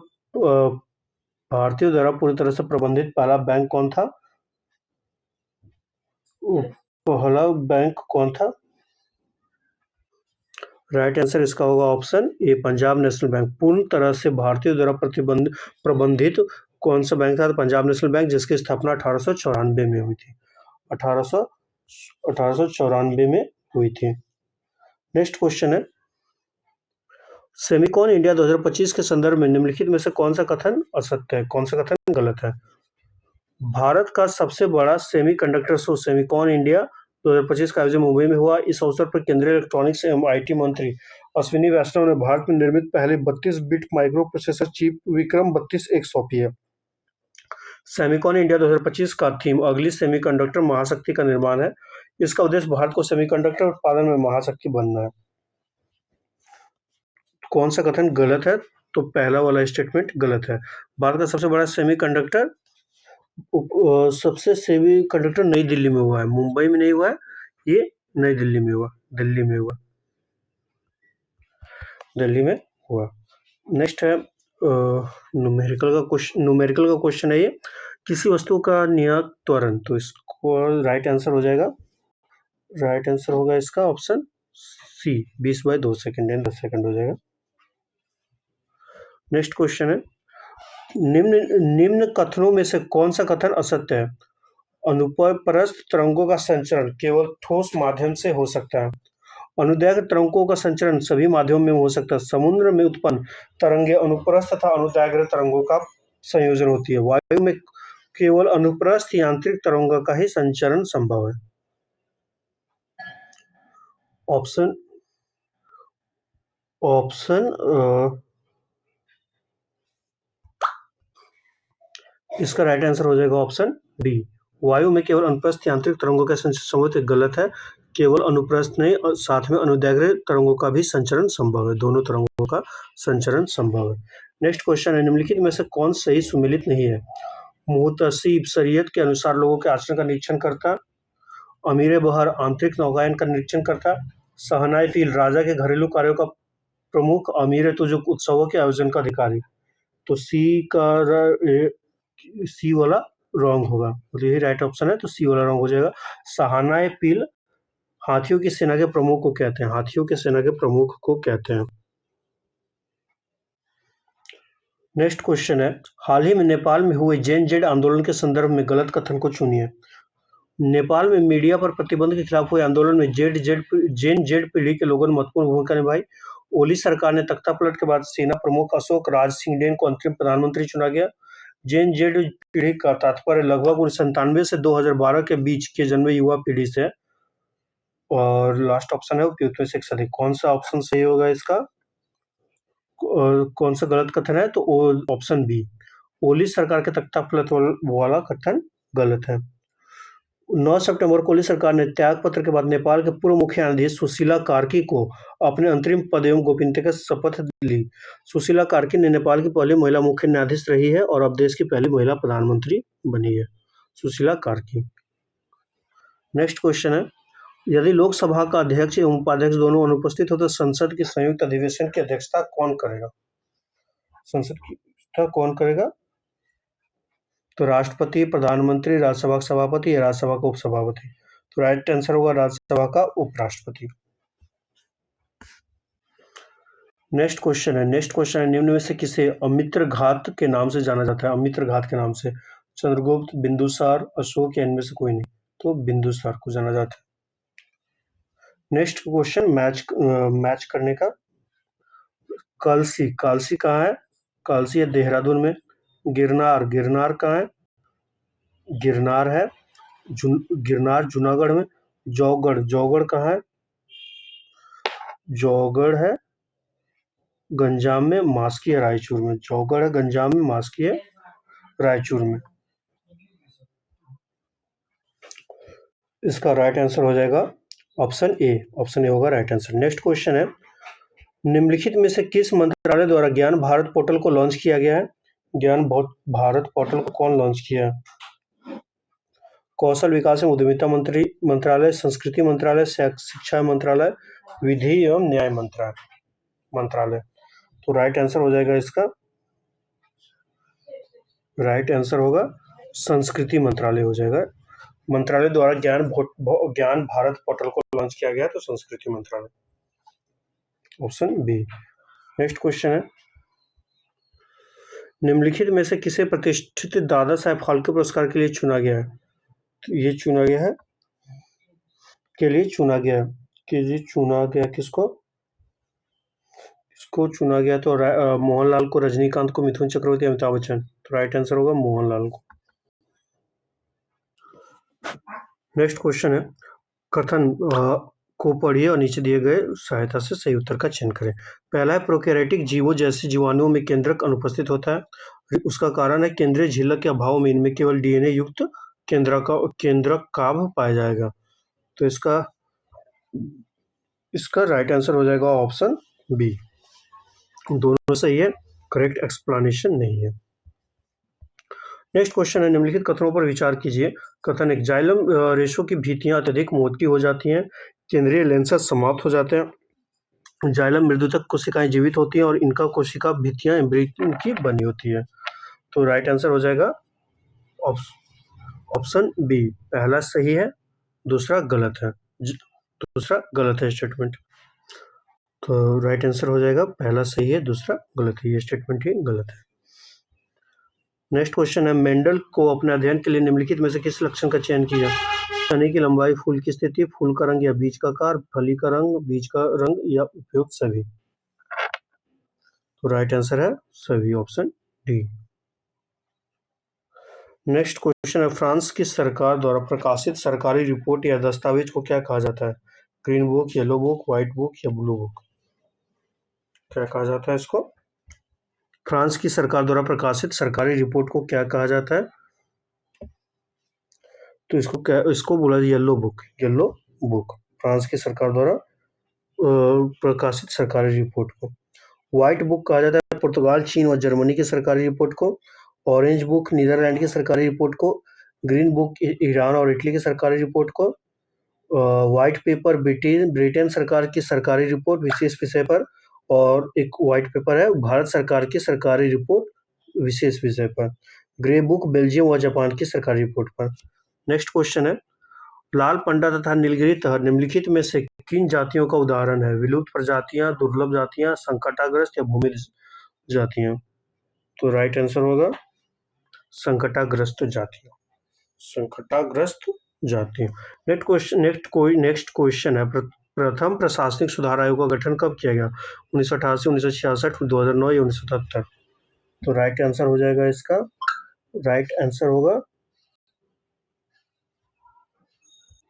भारतीय द्वारा पूरी तरह से प्रबंधित पहला बैंक कौन था? पहला बैंक कौन था? राइट आंसर इसका होगा option A, Punjab national bank. पूर्ण तरह से भारतीय द्वारा प्रबंधित कौन सा बैंक था? तो पंजाब नेशनल बैंक, जिसकी स्थापना 1894 में हुई थी। 1894 में हुई थी। नेक्स्ट क्वेश्चन है, सेमिकॉन इंडिया 2025 के संदर्भ में निम्नलिखित में से कौन सा कथन असत्य है, कौन सा कथन गलत है? भारत का सबसे बड़ा सेमीकंडक्टर शो सेमिकॉन इंडिया 2025 का आयोजन मुंबई में हुआ। इस अवसर पर केंद्रीय इलेक्ट्रॉनिक्स एवं आईटी मंत्री अश्विनी वैष्णव ने भारत में निर्मित पहले 32 bit micro processor chip Vikram 32 सौंपी है। सेमिकॉन इंडिया 2025 का थीम अगली सेमीकंडक्टर महाशक्ति का निर्माण है। इसका उद्देश्य भारत को सेमीकंडक्टर उत्पादन में महाशक्ति बनना है। कौन सा कथन गलत है? तो पहला वाला स्टेटमेंट गलत है। भारत का सबसे बड़ा सेमीकंडक्टर नई दिल्ली में हुआ है, मुंबई में नहीं हुआ है, ये नई दिल्ली में हुआ, दिल्ली में हुआ। नेक्स्ट है न्यूमेरिकल का क्वेश्चन है ये, किसी वस्तु का नियत त्वरण। तो इसको राइट आंसर हो जाएगा, राइट आंसर होगा इसका ऑप्शन सी, 20/2 सेकंड यानी 10 सेकंड हो जाएगा। नेक्स्ट क्वेश्चन है, निम्न कथनों में से कौन सा कथन असत्य है? अनुप्रस्थ तरंगों का संचरण केवल ठोस माध्यम से हो सकता है। अनुदैर्घ्य तरंगों का संचरण सभी माध्यमों में हो सकता है। समुद्र में उत्पन्न तरंगे अनुप्रस्थ तथा अनुदैर्घ्य तरंगों का संयोजन होती है। वायु में केवल अनुप्रस्थ यांत्रिक तरंगों का ही संचरण संभव है। इसका राइट आंसर हो जाएगा ऑप्शन डी, वायु में केवल अनुप्रस्थ यांत्रिक तरंगों का संचरण संभव है। गलत है, केवल अनुप्रस्थ नहीं और साथ में अनुदैर्घ्य तरंगों का भी संचरण संभव है, दोनों तरंगों का संचरण संभव है। नेक्स्ट क्वेश्चन है, निम्नलिखित में से कौन सही सुमेलित नहीं है? मुहतसिब शरीयत के अनुसार लोगों के आचरण का निरीक्षण करता, अमीर बहर आंतरिक नौकायन का निरीक्षण करता, सहनाई फील राजा के घरेलू कार्यों का प्रमुख, अमीर तुजुक उत्सवों के आयोजन का अधिकारी। तो सी वाला रॉन्ग होगा, तो यही राइट ऑप्शन है, तो सी वाला रॉन्ग हो जाएगा। सहानाए पील हाथियों की सेना के प्रमुख को कहते हैं, हाथियों की सेना के प्रमुख को कहते हैं। नेक्स्ट क्वेश्चन है, हाल ही में नेपाल में हुए जैन जेड आंदोलन के संदर्भ में गलत कथन को चुनिए। नेपाल में मीडिया पर प्रतिबंध के खिलाफ हुए आंदोलन में जैन जेड पीढ़ी के लोगों ने महत्वपूर्ण भूमिका निभाई। ओली सरकार ने तख्ता पलट के बाद सेना प्रमुख अशोक राज सिंहडेन को अंतरिम प्रधानमंत्री चुना गया। जैन जेड पीढ़ी का तात्पर्य लगभग 1997 से 2012 के बीच के जन्मे युवा पीढ़ी से। और लास्ट ऑप्शन है उपयुक्त में से अधिक। कौन सा ऑप्शन सही होगा इसका? कौन सा गलत कथन है? तो ऑप्शन बी, ओली सरकार के तख्ता पलट वाला कथन गलत है। 9 सितंबर को ओली सरकार ने त्यागपत्र के बाद नेपाल के पूर्व मुख्य न्यायाधीश सुशीला कार्की को अपने अंतरिम पद एवं गोपनीयता की शपथ ली। सुशीला कार्की ने नेपाल की पहली महिला मुख्य न्यायाधीश रही है और अब देश की पहली महिला प्रधानमंत्री बनी है, सुशीला कार्की। नेक्स्ट क्वेश्चन है, यदि लोकसभा का अध्यक्ष एवं उपाध्यक्ष दोनों अनुपस्थित हो तो संसद के संयुक्त अधिवेशन की अध्यक्षता कौन करेगा? संसद की अध्यक्षता कौन करेगा? तो राष्ट्रपति, प्रधानमंत्री, राज्यसभा का सभापति या राज्यसभा का उपसभापति। तो राइट आंसर होगा राज्यसभा का उपराष्ट्रपति। नेक्स्ट क्वेश्चन है निम्न में से किसे अमित्र घात के नाम से जाना जाता है? अमित्र घात के नाम से चंद्रगुप्त, बिंदुसार, अशोक या इनमें से कोई नहीं? तो बिंदुसार को जाना जाता है। नेक्स्ट क्वेश्चन मैच करने का। कालसी कहाँ है? कालसी है देहरादून में। गिरनार कहाँ है? गिरनार है गिरनार जूनागढ़ में। जौगढ़ कहाँ है? जौगढ़ है गंजाम में। मास्की है रायचूर में। जौगढ़ है गंजाम में, मास्की है रायचूर में। इसका राइट आंसर हो जाएगा ऑप्शन ए होगा राइट आंसर। नेक्स्ट क्वेश्चन है निम्नलिखित में से किस मंत्रालय द्वारा ज्ञान भारत पोर्टल को लॉन्च किया गया है? ज्ञान भारत पोर्टल को कौन लॉन्च किया है? कौशल विकास एवं उद्यमिता मंत्रालय, संस्कृति मंत्रालय, शिक्षा मंत्रालय, विधि एवं न्याय मंत्रालय। तो राइट आंसर हो जाएगा इसका, राइट आंसर होगा संस्कृति मंत्रालय हो जाएगा। मंत्रालय द्वारा ज्ञान भारत पोर्टल को लॉन्च किया गया तो संस्कृति मंत्रालय, ऑप्शन बी। नेक्स्ट क्वेश्चन है निम्नलिखित में से किसे प्रतिष्ठित दादा साहेब फाल्के पुरस्कार के लिए चुना गया है? तो ये चुना गया है किसको? इसको चुना गया तो मोहनलाल को, रजनीकांत को, मिथुन चक्रवर्ती, अमिताभ बच्चन। तो राइट आंसर होगा मोहनलाल को। नेक्स्ट क्वेश्चन है कथन को पढ़िए और नीचे दिए गए सहायता से सही उत्तर का चयन करें। पहला है प्रोकैरियोटिक जीवों जैसे जीवाणुओं में केंद्रक अनुपस्थित होता है। उसका कारण है केंद्रीय झिल्लक के अभाव में इनमें केवल डीएनए युक्त केंद्रक काभ पाया जाएगा। तो इसका राइट आंसर हो जाएगा ऑप्शन बी। दोनों सही है, करेक्ट एक्सप्लेनेशन नहीं है। नेक्स्ट क्वेश्चन है निम्नलिखित कथनों पर विचार कीजिए। कथन एक, जाइलम रेशों की भित्तियां अत्यधिक मोटी हो जाती हैं, केंद्रीय लेंसेज समाप्त हो जाते हैं, जाइलम मृदुतक कोशिकाएं जीवित होती हैं और इनका कोशिका भित्तियां एम्ब्रियो की बनी होती है। तो राइट आंसर हो जाएगा ऑप्शन बी। पहला सही है, दूसरा गलत है स्टेटमेंट। तो राइट आंसर हो जाएगा पहला सही है, दूसरा गलत है। ये स्टेटमेंट ही गलत है। नेक्स्ट क्वेश्चन है मेंडल को अपने अध्ययन के लिए निम्नलिखित में से किस लक्षण का चयन किया? तने की लंबाई, फूल की स्थिति, फूल का रंग या बीज का आकार, फली का रंग, बीज का रंग या उपयुक्त सभी। तो राइट आंसर है सभी, ऑप्शन डी। नेक्स्ट क्वेश्चन है फ्रांस की सरकार द्वारा प्रकाशित सरकारी रिपोर्ट या दस्तावेज को क्या कहा जाता है? Green book, yellow book, white book या ब्लू बुक? क्या कहा जाता है इसको? फ्रांस की सरकार द्वारा प्रकाशित सरकारी रिपोर्ट को क्या कहा जाता है? तो इसको बोला येलो बुक। फ्रांस की सरकार द्वारा प्रकाशित सरकारी रिपोर्ट को। व्हाइट बुक कहा जाता है पुर्तगाल, चीन और जर्मनी की सरकारी रिपोर्ट को। ऑरेंज बुक नीदरलैंड की सरकारी रिपोर्ट को। ग्रीन बुक ईरान और इटली की सरकारी रिपोर्ट को। व्हाइट पेपर ब्रिटेन सरकार की सरकारी रिपोर्ट विशेष विषय पर। और एक व्हाइट पेपर है भारत सरकार की सरकारी रिपोर्ट विशेष विषय पर। ग्रे बुक बेल्जियम और जापान की सरकारी रिपोर्ट पर। नेक्स्ट क्वेश्चन है लाल पंडा तथा नीलगिरी तहर निम्नलिखित में से किन जातियों का उदाहरण है? विलुप्त प्रजातियां, दुर्लभ जातियां, संकटाग्रस्त या भूमि जातियां? तो राइट आंसर होगा संकटाग्रस्त जातियां। नेक्स्ट क्वेश्चन है प्रथम प्रशासनिक सुधार आयोग का गठन कब किया गया? 1988, 1966, 2009 या 1977? तो राइट आंसर हो जाएगा इसका, राइट आंसर होगा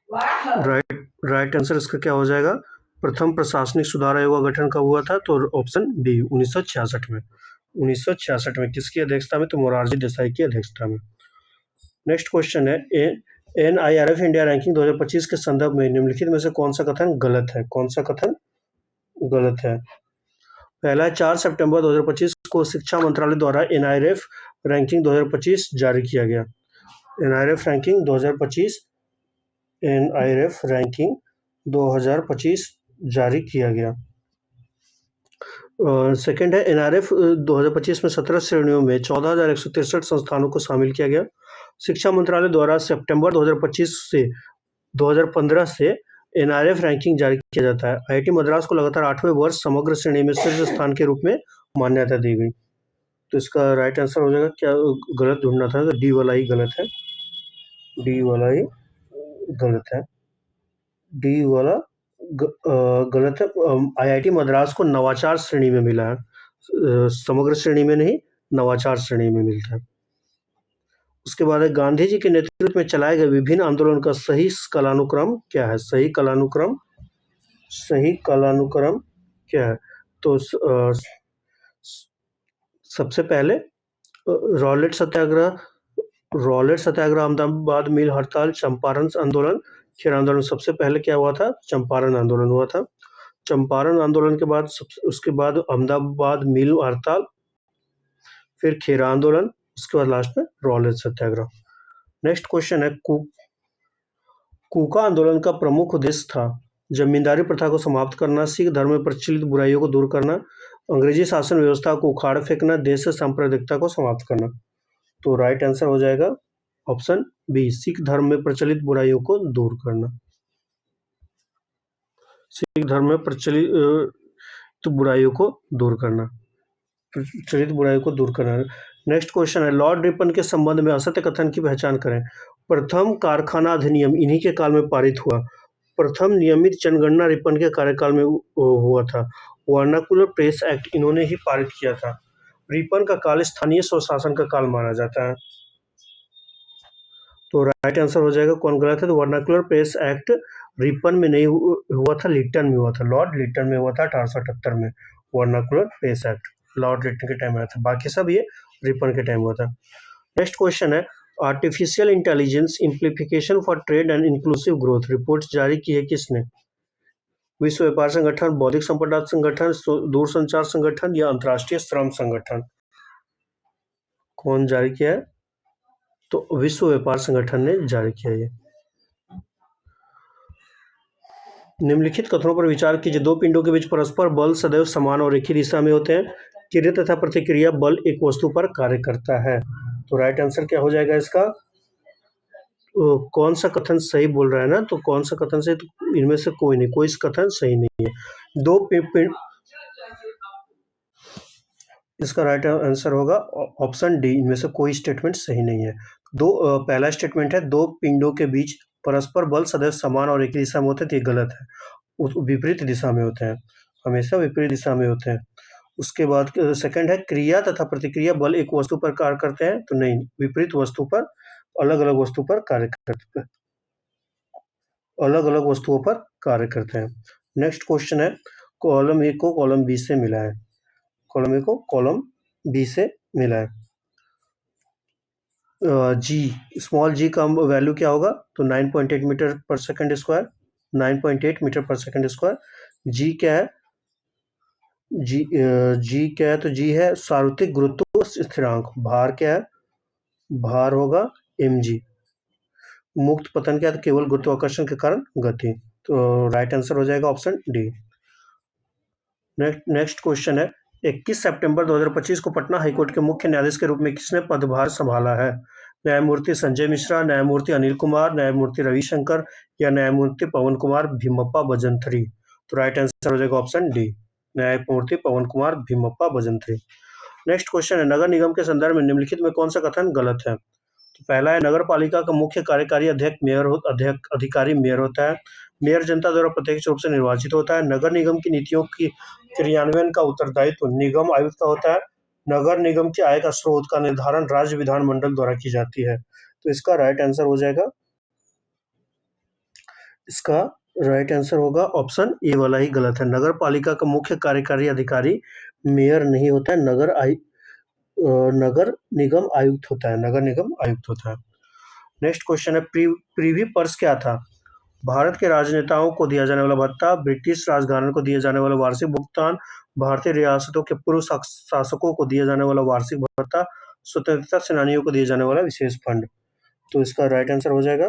राइट आंसर इसका क्या हो जाएगा? प्रथम प्रशासनिक सुधार आयोग का गठन कब हुआ था? तो ऑप्शन बी 1966 में। 1966 में किसकी अध्यक्षता में? तो मोरारजी देसाई की अध्यक्षता में। नेक्स्ट क्वेश्चन है NIRF इंडिया रैंकिंग 2025 के संदर्भ में निम्नलिखित में से कौन सा कथन गलत है? पहला 4 सितंबर 2025 को शिक्षा मंत्रालय द्वारा NIRF रैंकिंग 2025 जारी किया गया। NIRF रैंकिंग 2025 जारी किया गया। सेकंड है एनआरएफ 2025 में 17 श्रेणियों में 14,163 संस्थानों को शामिल किया गया। शिक्षा मंत्रालय द्वारा सितंबर 2015 से एनआरएफ रैंकिंग जारी किया जाता है। आईआईटी मद्रास को लगातार 8वें वर्ष समग्र श्रेणी में शीर्ष स्थान के रूप में मान्यता दी गई। तो इसका राइट आंसर हो जाएगा, क्या गलत ढूंढना था, तो डी वाला ही गलत है, डी वाला ही गलत है, डी वाला गलत है। आईआईटी मद्रास को नवाचार श्रेणी में मिला है, समग्र श्रेणी में नहीं, नवाचार श्रेणी में मिलता है। उसके बाद है गांधी जी के नेतृत्व में चलाए गए विभिन्न आंदोलन का सही कालानुक्रम क्या है? सही कालानुक्रम क्या है? तो सबसे पहले रॉलेट सत्याग्रह, अहमदाबाद मिल हड़ताल, चंपारण आंदोलन, खेर आंदोलन। सबसे पहले क्या हुआ था? चंपारण आंदोलन हुआ था। चंपारण आंदोलन के बाद उसके बाद अहमदाबाद मिल हड़ताल, फिर खेर आंदोलन, उसके बाद लास्ट में रॉलेट सत्याग्रह। नेक्स्ट क्वेश्चन है कूका आंदोलन का प्रमुख उद्देश्य था जमींदारी प्रथा को समाप्त करना, सिख धर्म में प्रचलित बुराइयों को दूर करना, अंग्रेजी शासन व्यवस्था को उखाड़ फेंकना, देश से सांप्रदायिकता को समाप्त करना। तो राइट आंसर हो जाएगा ऑप्शन बी, सिख धर्म में प्रचलित बुराइयों को दूर करना। सिख धर्म में प्रचलित बुराइयों को दूर करना, नेक्स्ट क्वेश्चन है लॉर्ड रिपन के संबंध में असत्य कथन की पहचान करें। प्रथम कारखाना अधिनियम इन्हीं के काल में पारित हुआ। प्रथम नियमित जनगणना रिपन के कार्यकाल में हुआ था। वर्नाकुलर प्रेस एक्ट इन्होंने ही पारित किया था। रिपन का काल स्थानीय स्वशासन का काल माना जाता है। तो राइट आंसर हो जाएगा, कौन गलत है? तो वर्नाकुलर प्रेस एक्ट रिपन में नहीं हुआ था, लिटन में हुआ था, लॉर्ड लिटन में हुआ था 1878 में। Vernacular press act lord Lytton के टाइम आया था, बाकी सब ये रिपन के टाइम हुआ था। नेक्स्ट क्वेश्चन है artificial intelligence implication for trade and inclusive growth report जारी की है किसने? विश्व व्यापार संगठन, बौद्धिक संपदा संगठन, दूरसंचार संगठन या अंतर्राष्ट्रीय श्रम संगठन? कौन जारी किया है? तो विश्व व्यापार संगठन ने जारी किया है। निम्नलिखित कथनों पर विचार कीजिए। दो पिंडों के बीच परस्पर बल सदैव समान और एक ही दिशा में होते हैं। क्रिया तथा प्रतिक्रिया बल एक वस्तु पर कार्य करता है। तो राइट आंसर क्या हो जाएगा इसका? कौन सा कथन सही बोल रहा है ना? तो कौन सा कथन सही? तो इनमें से कोई नहीं, कोई कथन सही नहीं है। दो पिंड, इसका राइट आंसर होगा ऑप्शन डी, इनमें से कोई स्टेटमेंट सही नहीं है। पहला स्टेटमेंट है दो पिंडों के बीच परस्पर बल सदैव समान और एक दिशा में होते हैं, तो ये गलत है, विपरीत दिशा में होते हैं, हमेशा विपरीत दिशा में होते हैं। उसके बाद सेकंड है क्रिया तथा प्रतिक्रिया बल एक वस्तु पर कार्य करते हैं, तो नहीं, विपरीत वस्तु पर, अलग अलग वस्तु पर कार्य करते हैं, अलग अलग वस्तुओं पर कार्य करते हैं। नेक्स्ट क्वेश्चन है कॉलम ए को कॉलम बी से मिला है, कॉलम ए को कॉलम बी से मिला है। जी, स्मॉल जी का वैल्यू क्या होगा? तो 9.8 मीटर पर सेकंड स्क्वायर, 9.8 मीटर पर सेकंड स्क्वायर। जी क्या है? जी क्या है? तो जी है सार्वत्रिक गुरुत्व स्थिरांक। भार क्या है? भार होगा mg। मुक्त पतन क्या है? तो केवल गुरुत्वाकर्षण के कारण गति। तो राइट आंसर हो जाएगा ऑप्शन डी। नेक्स्ट क्वेश्चन है 21 सितंबर 2025 को पटना हाईकोर्ट के मुख्य न्यायाधीश के रूप में किसने पदभार संभाला है? न्यायमूर्ति संजय मिश्रा, न्यायमूर्ति अनिल कुमार, न्यायमूर्ति रविशंकर या न्यायमूर्ति पवन कुमार भीमप्पा भजंत्री? तो राइट आंसर हो जाएगा ऑप्शन डी, न्यायमूर्ति पवन कुमार भीमप्पा भजंत्री। नेक्स्ट क्वेश्चन है नगर निगम के संदर्भ में निम्नलिखित में कौन सा कथन गलत है? तो पहला है नगर पालिका का मुख्य कार्यकारी अधिकारी मेयर होता है। मेयर जनता द्वारा प्रत्यक्ष रूप से निर्वाचित होता है। नगर निगम की नीतियों की क्रियान्वयन का उत्तरदायित्व निगम आयुक्त का होता है। नगर निगम की आय का स्रोत का निर्धारण राज्य विधानमंडल द्वारा की जाती है। तो इसका राइट आंसर हो जाएगा, इसका राइट आंसर होगा ऑप्शन ए वाला ही गलत है। नगर पालिका का मुख्य कार्यकारी अधिकारी मेयर नहीं होता है, नगर निगम आयुक्त होता है, नगर निगम आयुक्त होता है। नेक्स्ट क्वेश्चन है प्रीवी पर्स क्या था? भारत के राजनेताओं को दिया जाने वाला भत्ता, ब्रिटिश राजघराने को दिया जाने वाला वार्षिक भुगतान, भारतीय रियासतों के पूर्व शासकों को दिया जाने वाला वार्षिक भत्ता, स्वतंत्रता सेनानियों को दिया जाने वाला विशेष फंड। तो इसका राइट आंसर हो जाएगा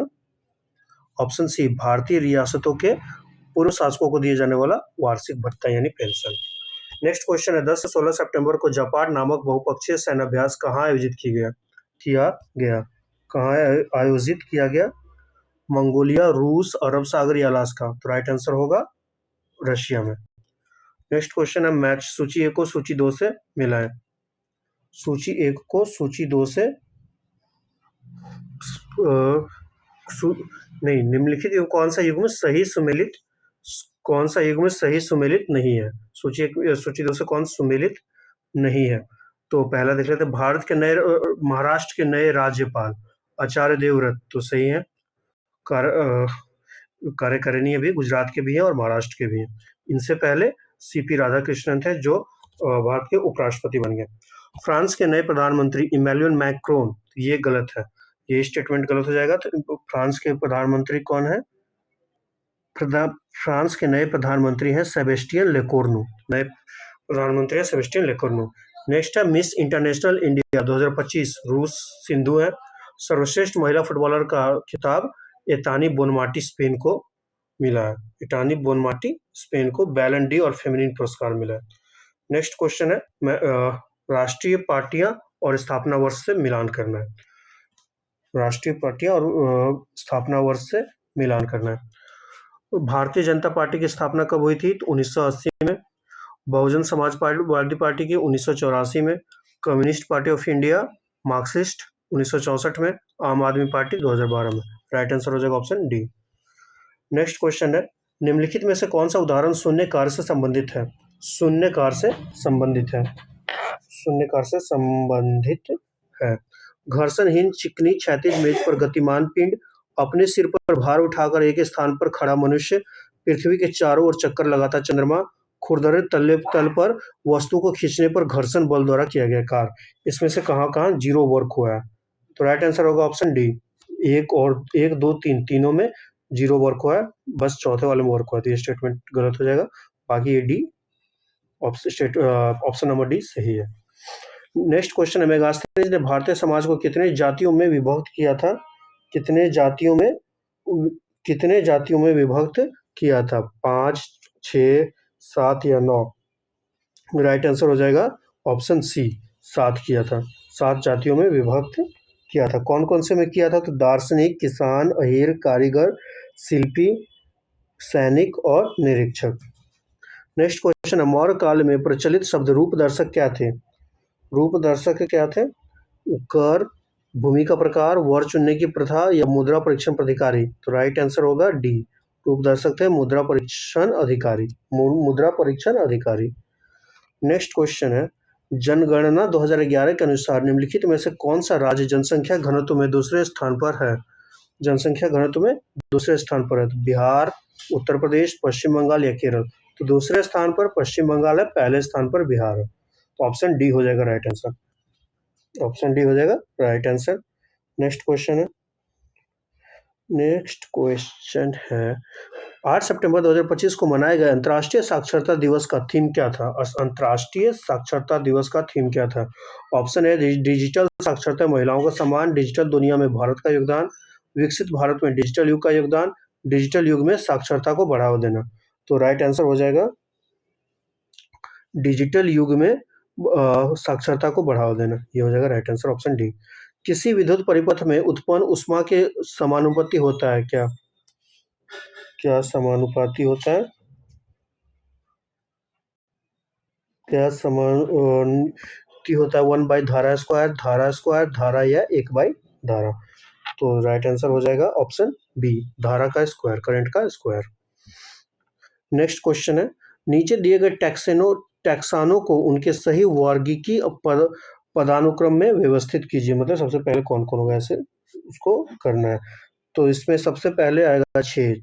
ऑप्शन सी, भारतीय रियासतों के पूर्व शासकों को दिए जाने वाला वार्षिक भत्ता यानी पेंशन। नेक्स्ट क्वेश्चन है 10 से 16 सितंबर को जापान नामक बहुपक्षीय सैन्याभ्यास कहाँ आयोजित कहाँ आयोजित किया गया? मंगोलिया, रूस, अरब सागर या अलास्का? तो राइट आंसर होगा रशिया में। नेक्स्ट क्वेश्चन है मैच सूची 1 को सूची 2 से मिलाएं। सूची 1 को सूची 2 से नहीं, निम्नलिखित कौन सा युग्म सही सुमेलित नहीं है? सूची 2 से कौन सुमेलित नहीं है? तो पहला देख लेते हैं, महाराष्ट्र के नए राज्यपाल आचार्य देवव्रत, तो सही है। कार्यकारिणी भी गुजरात के भी हैं और महाराष्ट्र के भी हैं। इनसे पहले सीपी राधाकृष्णन थे जो भारत के उपराष्ट्रपति बन गए। फ्रांस के नए प्रधानमंत्री इमैनुअल मैक्रोन, ये गलत है, ये स्टेटमेंट गलत हो जाएगा। तो फ्रांस के प्रधानमंत्री कौन है? फ्रांस के नए प्रधानमंत्री हैं सेबेस्टियन लेकोर्नु। नेक्स्ट है मिस इंटरनेशनल इंडिया 2025 रूस सिंधु है। सर्वश्रेष्ठ महिला फुटबॉलर का खिताब एतानी बोनमाटी स्पेन को मिला है। स्पेन को बैलन डी और फेमिनिन पुरस्कार मिला है। नेक्स्ट क्वेश्चन है राष्ट्रीय पार्टियां और स्थापना वर्ष से मिलान करना है। राष्ट्रीय पार्टियां और स्थापना वर्ष से मिलान करना है। भारतीय जनता पार्टी की स्थापना कब हुई थी? तो 1980 में। बहुजन समाजवादी पार्टी की 1984 में। Communist party of India Marxist 1964 में। आम आदमी पार्टी 2012 में। राइट आंसर हो जाएगा ऑप्शन डी। नेक्स्ट क्वेश्चन है निम्नलिखित में से कौन सा उदाहरण शून्य कार्य से संबंधित है? घर्षणहीन चिकनी क्षैतिज मेज पर गतिमान पिंड, अपने सिर पर भार उठाकर एक स्थान पर खड़ा मनुष्य, पृथ्वी के चारों ओर चक्कर लगाता चंद्रमा, खुरदरे तल पर वस्तु को खींचने पर घर्षण बल द्वारा किया गया कार्य। इसमें से कहाँ जीरो वर्क हुआ है? तो राइट आंसर होगा ऑप्शन डी। 1, 2, 3 तीनों में जीरो वर्क हुआ है, बस चौथे वाले में वर्क हुआ है। तो ये स्टेटमेंट गलत हो जाएगा। बाकी ये डी ऑप्शन नंबर डी सही है। नेक्स्ट क्वेश्चन है मेगास्थनीज ने भारतीय समाज को कितने जातियों में विभक्त किया था? कितने जातियों में विभक्त किया था? 5, 6, 7 या 9? राइट आंसर हो जाएगा ऑप्शन सी, 7 किया था। 7 जातियों में विभक्त किया था। कौन कौन से में किया था? तो दार्शनिक, किसान, अहीर, कारीगर, शिल्पी, सैनिक और निरीक्षक। नेक्स्ट क्वेश्चन है मौर्य काल में प्रचलित शब्द रूपदर्शक क्या थे? रूपदर्शक क्या थे? कर, भूमि का प्रकार, वर चुनने की प्रथा या मुद्रा परीक्षण अधिकारी? तो राइट आंसर होगा डी, रूपदर्शक थे मुद्रा परीक्षण अधिकारी। नेक्स्ट क्वेश्चन है जनगणना 2011 के अनुसार निम्नलिखित में से कौन सा राज्य जनसंख्या घनत्व में दूसरे स्थान पर है? तो बिहार, उत्तर प्रदेश, पश्चिम बंगाल या केरल? तो दूसरे स्थान पर पश्चिम बंगाल है, पहले स्थान पर बिहार है। तो ऑप्शन डी हो जाएगा राइट आंसर। नेक्स्ट क्वेश्चन है 8 सितंबर 2025 को मनाए गए अंतर्राष्ट्रीय साक्षरता दिवस का थीम क्या था? अंतर्राष्ट्रीय साक्षरता दिवस का थीम क्या था? ऑप्शन है डिजिटल साक्षरता, महिलाओं का सम्मान, डिजिटल दुनिया में भारत का योगदान, विकसित भारत में डिजिटल युग का योगदान, डिजिटल युग में साक्षरता को बढ़ावा देना। तो राइट आंसर हो जाएगा डिजिटल युग में साक्षरता को बढ़ावा देना, ये हो जाएगा राइट आंसर ऑप्शन डी। किसी विद्युत परिपथ में उत्पन्न ऊष्मा के समानुपाती होता है क्या? समानुपाती होता है? समानुपाती होता है 1 बाई धारा स्क्वायर, धारा या 1 बाई धारा। तो राइट आंसर हो जाएगा ऑप्शन बी, धारा का स्क्वायर, करंट का स्क्वायर। नेक्स्ट क्वेश्चन है नीचे दिए गए टैक्सानों को उनके सही वर्गीकी पदानुक्रम में व्यवस्थित कीजिए। मतलब सबसे पहले कौन कौन होगा, ऐसे उसको करना है। तो इसमें सबसे पहले आएगा 6,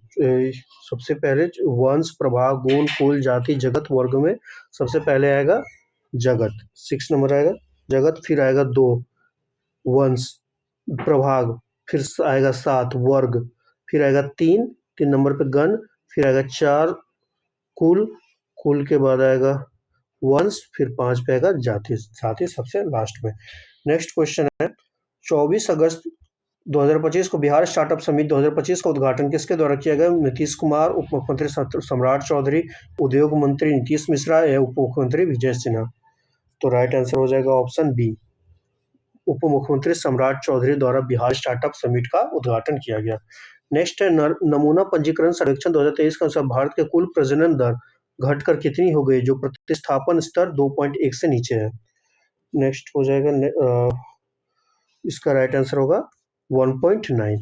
सबसे पहले वंश, प्रभाग, गुण, कुल, जाति, जगत, वर्ग में सबसे पहले आएगा जगत, 6 नंबर आएगा जगत। फिर आएगा 2 वंश, प्रभाग, फिर आएगा 7 वर्ग, फिर आएगा 3 नंबर पे गण, फिर आएगा 4 कुल के बाद आएगा वंश, फिर 5 पे आएगा जाति सबसे लास्ट में। नेक्स्ट क्वेश्चन है 24 अगस्त 2025 को बिहार स्टार्टअप समिट 2025 का उद्घाटन किसके द्वारा किया गया? नीतीश कुमार, उप मुख्यमंत्री सम्राट चौधरी, उद्योग मंत्री नीतीश मिश्रा या उप मुख्यमंत्री विजय सिन्हा। तो राइट आंसर हो जाएगा ऑप्शन बी, उप मुख्यमंत्री सम्राट चौधरी द्वारा बिहार स्टार्टअप समिट का उद्घाटन किया गया। नेक्स्ट है नमूना पंजीकरण सर्वेक्षण 2023 के अनुसार भारत के कुल प्रजनन दर घटकर कितनी हो गई, जो प्रतिस्थापन स्तर 2.1 से नीचे है? नेक्स्ट हो जाएगा इसका राइट आंसर होगा 1.9।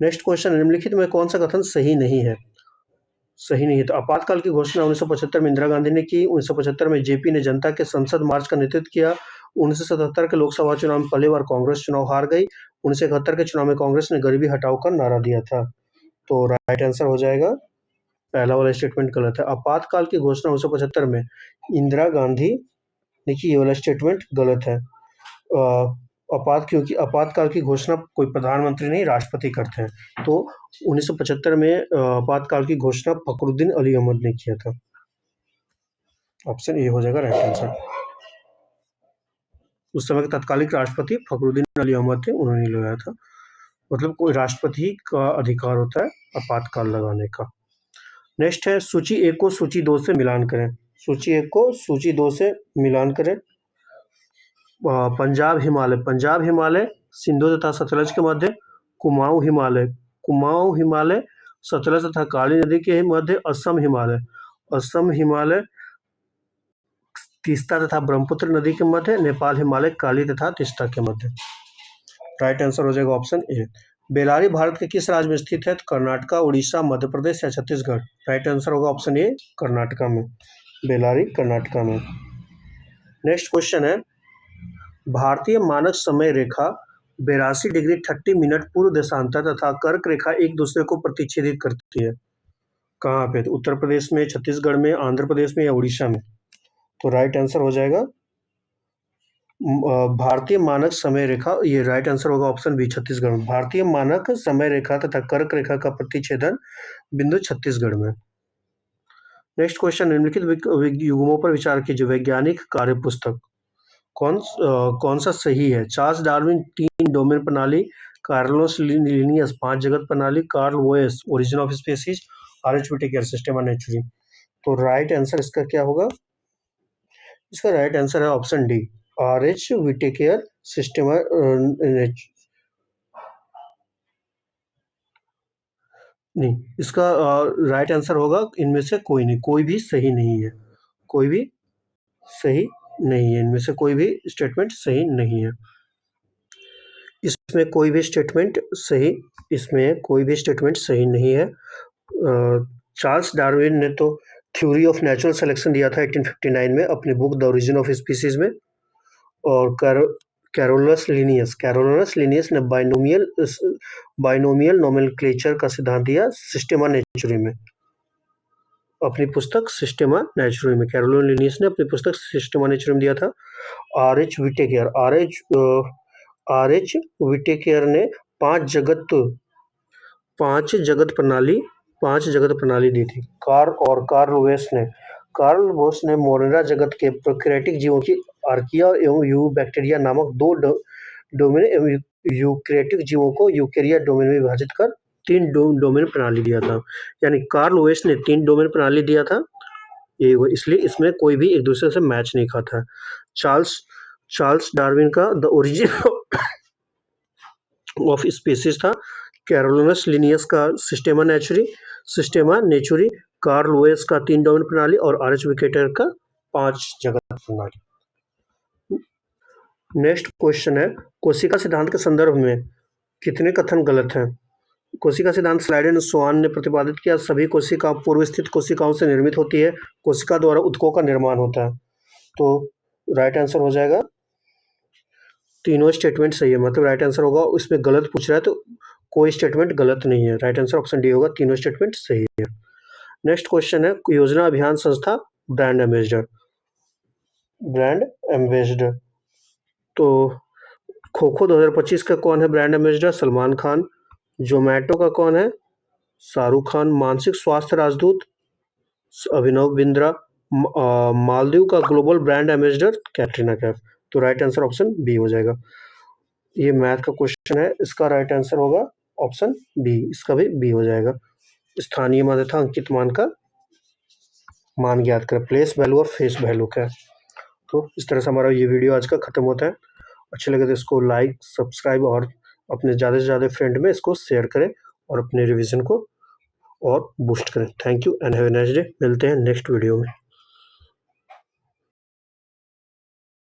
नेक्स्ट क्वेश्चन, निम्नलिखित में कौन सा कथन सही नहीं है? सही नहीं है तो आपातकाल की घोषणा 1975 में इंदिरा गांधी ने की। 1975 में जेपी ने जनता के संसद मार्च का नेतृत्व किया। 1977 के लोकसभा चुनाव में पहली बार कांग्रेस चुनाव हार गई। 1971 के चुनाव में कांग्रेस ने गरीबी हटाओ का नारा दिया था। तो राइट आंसर हो जाएगा पहला वाला स्टेटमेंट गलत है। आपातकाल की घोषणा 1975 में इंदिरा गांधी ने की, ये वाला स्टेटमेंट गलत है। क्योंकि आपातकाल की घोषणा कोई प्रधानमंत्री नहीं, राष्ट्रपति करते हैं। तो 1975 में आपातकाल की घोषणा फखरुद्दीन अली अहमद ने किया था। ऑप्शन ए हो जाएगा राइट आंसर। उस समय के तत्कालिक राष्ट्रपति फखरुद्दीन अली अहमद थे, उन्होंने लगाया था। मतलब कोई राष्ट्रपति का अधिकार होता है आपातकाल लगाने का। नेक्स्ट है सूची 1 को सूची 2 से मिलान करें। सूची 1 को सूची 2 से मिलान करें। पंजाब हिमालय सिंधु तथा सतलज के मध्य, कुमाऊं हिमालय सतलज तथा काली नदी के मध्य, असम हिमालय तीस्ता तथा ब्रह्मपुत्र नदी के मध्य, नेपाल हिमालय काली तथा तीस्ता के मध्य। राइट आंसर हो जाएगा ऑप्शन ए। बेलारी भारत के किस राज्य में स्थित है? कर्नाटका, उड़ीसा, मध्य प्रदेश या छत्तीसगढ़? राइट आंसर होगा ऑप्शन ए, कर्नाटका में। बेलारी कर्नाटका में। नेक्स्ट क्वेश्चन है, भारतीय मानक समय रेखा 82 डिग्री 30 मिनट पूर्व देशांतर तथा कर्क रेखा एक दूसरे को प्रतिच्छेदित करती है। कहाँ पे? तो उत्तर प्रदेश में, छत्तीसगढ़ में, आंध्र प्रदेश में या उड़ीसा में? तो राइट आंसर हो जाएगा भारतीय मानक समय रेखा, ये राइट आंसर होगा ऑप्शन बी, छत्तीसगढ़ में। भारतीय मानक समय रेखा तथा कर्क रेखा का प्रतिच्छेदन बिंदु छत्तीसगढ़ में। नेक्स्ट क्वेश्चन, निम्नलिखित युग्मों पर विचार कीजिए। वैज्ञानिक कार्य पुस्तक कौन सा सही है? चार्ल्स डार्विन 3 डोमेन प्रणाली, कार्लोस लिनियस 5 जगत प्रणाली, Carl Woese origin of species, R H. Whittaker Systema Naturae. तो राइट आंसर इसका क्या होगा? इसका राइट आंसर है option D, R H. Whittaker Systema नहीं, इसका राइट आंसर होगा इनमें से कोई नहीं, कोई भी सही नहीं है, कोई भी सही नहीं है, इनमें से कोई भी स्टेटमेंट सही नहीं है। इसमें कोई भी स्टेटमेंट सही नहीं है। चार्ल्स डार्विन ने तो थ्योरी ऑफ नेचुरल सिलेक्शन दिया था 1859 में अपनी book the origin of species में। और कैरोलस लिनियस ने बाइनोमियल नोमेनक्लेचर का सिद्धांत दिया सिस्टेमा नेचुरी में, अपनी पुस्तक सिस्टेमा नेचुरी में। कैरोलस लिनियस ने अपनी पुस्तक सिस्टेमा नेचुरी में दिया था। आर.एच. व्हिटेकर ने 5 जगत प्रणाली दी थी। कार्ल वोस ने मोरेरा जगत के प्रोकैरियोटिक जीवों की आर्किया एवं यूबैक्टीरिया नामक 2 डोमेन एवं यूकैरियोटिक जीवों को यूकैरिया डोमेन में विभाजित कर 3 डोमेन प्रणाली दिया था। यानी कार्ल वोस ने 3 डोमेन प्रणाली दिया था, इसलिए इसमें कोई भी एक दूसरे से मैच नहीं खाता है। चार्ल्स डार्विन का द ओरिजिन ऑफ स्पीसीज था, कैरोलस लिनियस का सिस्टेमा नेचुरी, कार्ल वोएस का 3 डोमेन प्रणाली और आर.एच. व्हिटेकर का 5 जगत प्रणाली। नेक्स्ट क्वेश्चन है, कोशिका सिद्धांत के संदर्भ में कितने कथन गलत हैं? कोशिका सिद्धांत स्लाइडेन स्वान ने प्रतिपादित किया, सभी कोशिका पूर्व स्थित कोशिकाओं से निर्मित होती है, कोशिका द्वारा उत्तकों का निर्माण होता है। तो राइट आंसर हो जाएगा, तीनों स्टेटमेंट सही है, मतलब राइट आंसर होगा। इसमें गलत पूछ रहा है तो कोई स्टेटमेंट गलत नहीं है, राइट आंसर ऑप्शन डी होगा, तीनों स्टेटमेंट सही है। नेक्स्ट क्वेश्चन है, योजना अभियान संस्था ब्रांड एम्बेसडर। तो खो-खो 2025 का कौन है ब्रांड एम्बेसडर? सलमान खान। जोमेटो का कौन है? शाहरुख खान। मानसिक स्वास्थ्य राजदूत अभिनव बिंद्रा। मालदीव का global brand ambassador Katrina Kaif. तो राइट आंसर ऑप्शन बी हो जाएगा। ये मैथ का क्वेश्चन है, इसका राइट आंसर होगा ऑप्शन बी, इसका भी बी हो जाएगा। स्थानीय मान तथा अंकित मान का मान ज्ञात करें, प्लेस वैल्यू और फेस वैल्यू का। तो इस तरह से हमारा ये वीडियो आज का खत्म होता है। अच्छे लगे तो इसको लाइक, सब्सक्राइब और अपने ज़्यादा से ज़्यादा फ्रेंड में इसको शेयर करें और अपने रिवीजन को और बूस्ट करें। Thank you and have a nice day. मिलते हैं नेक्स्ट वीडियो में।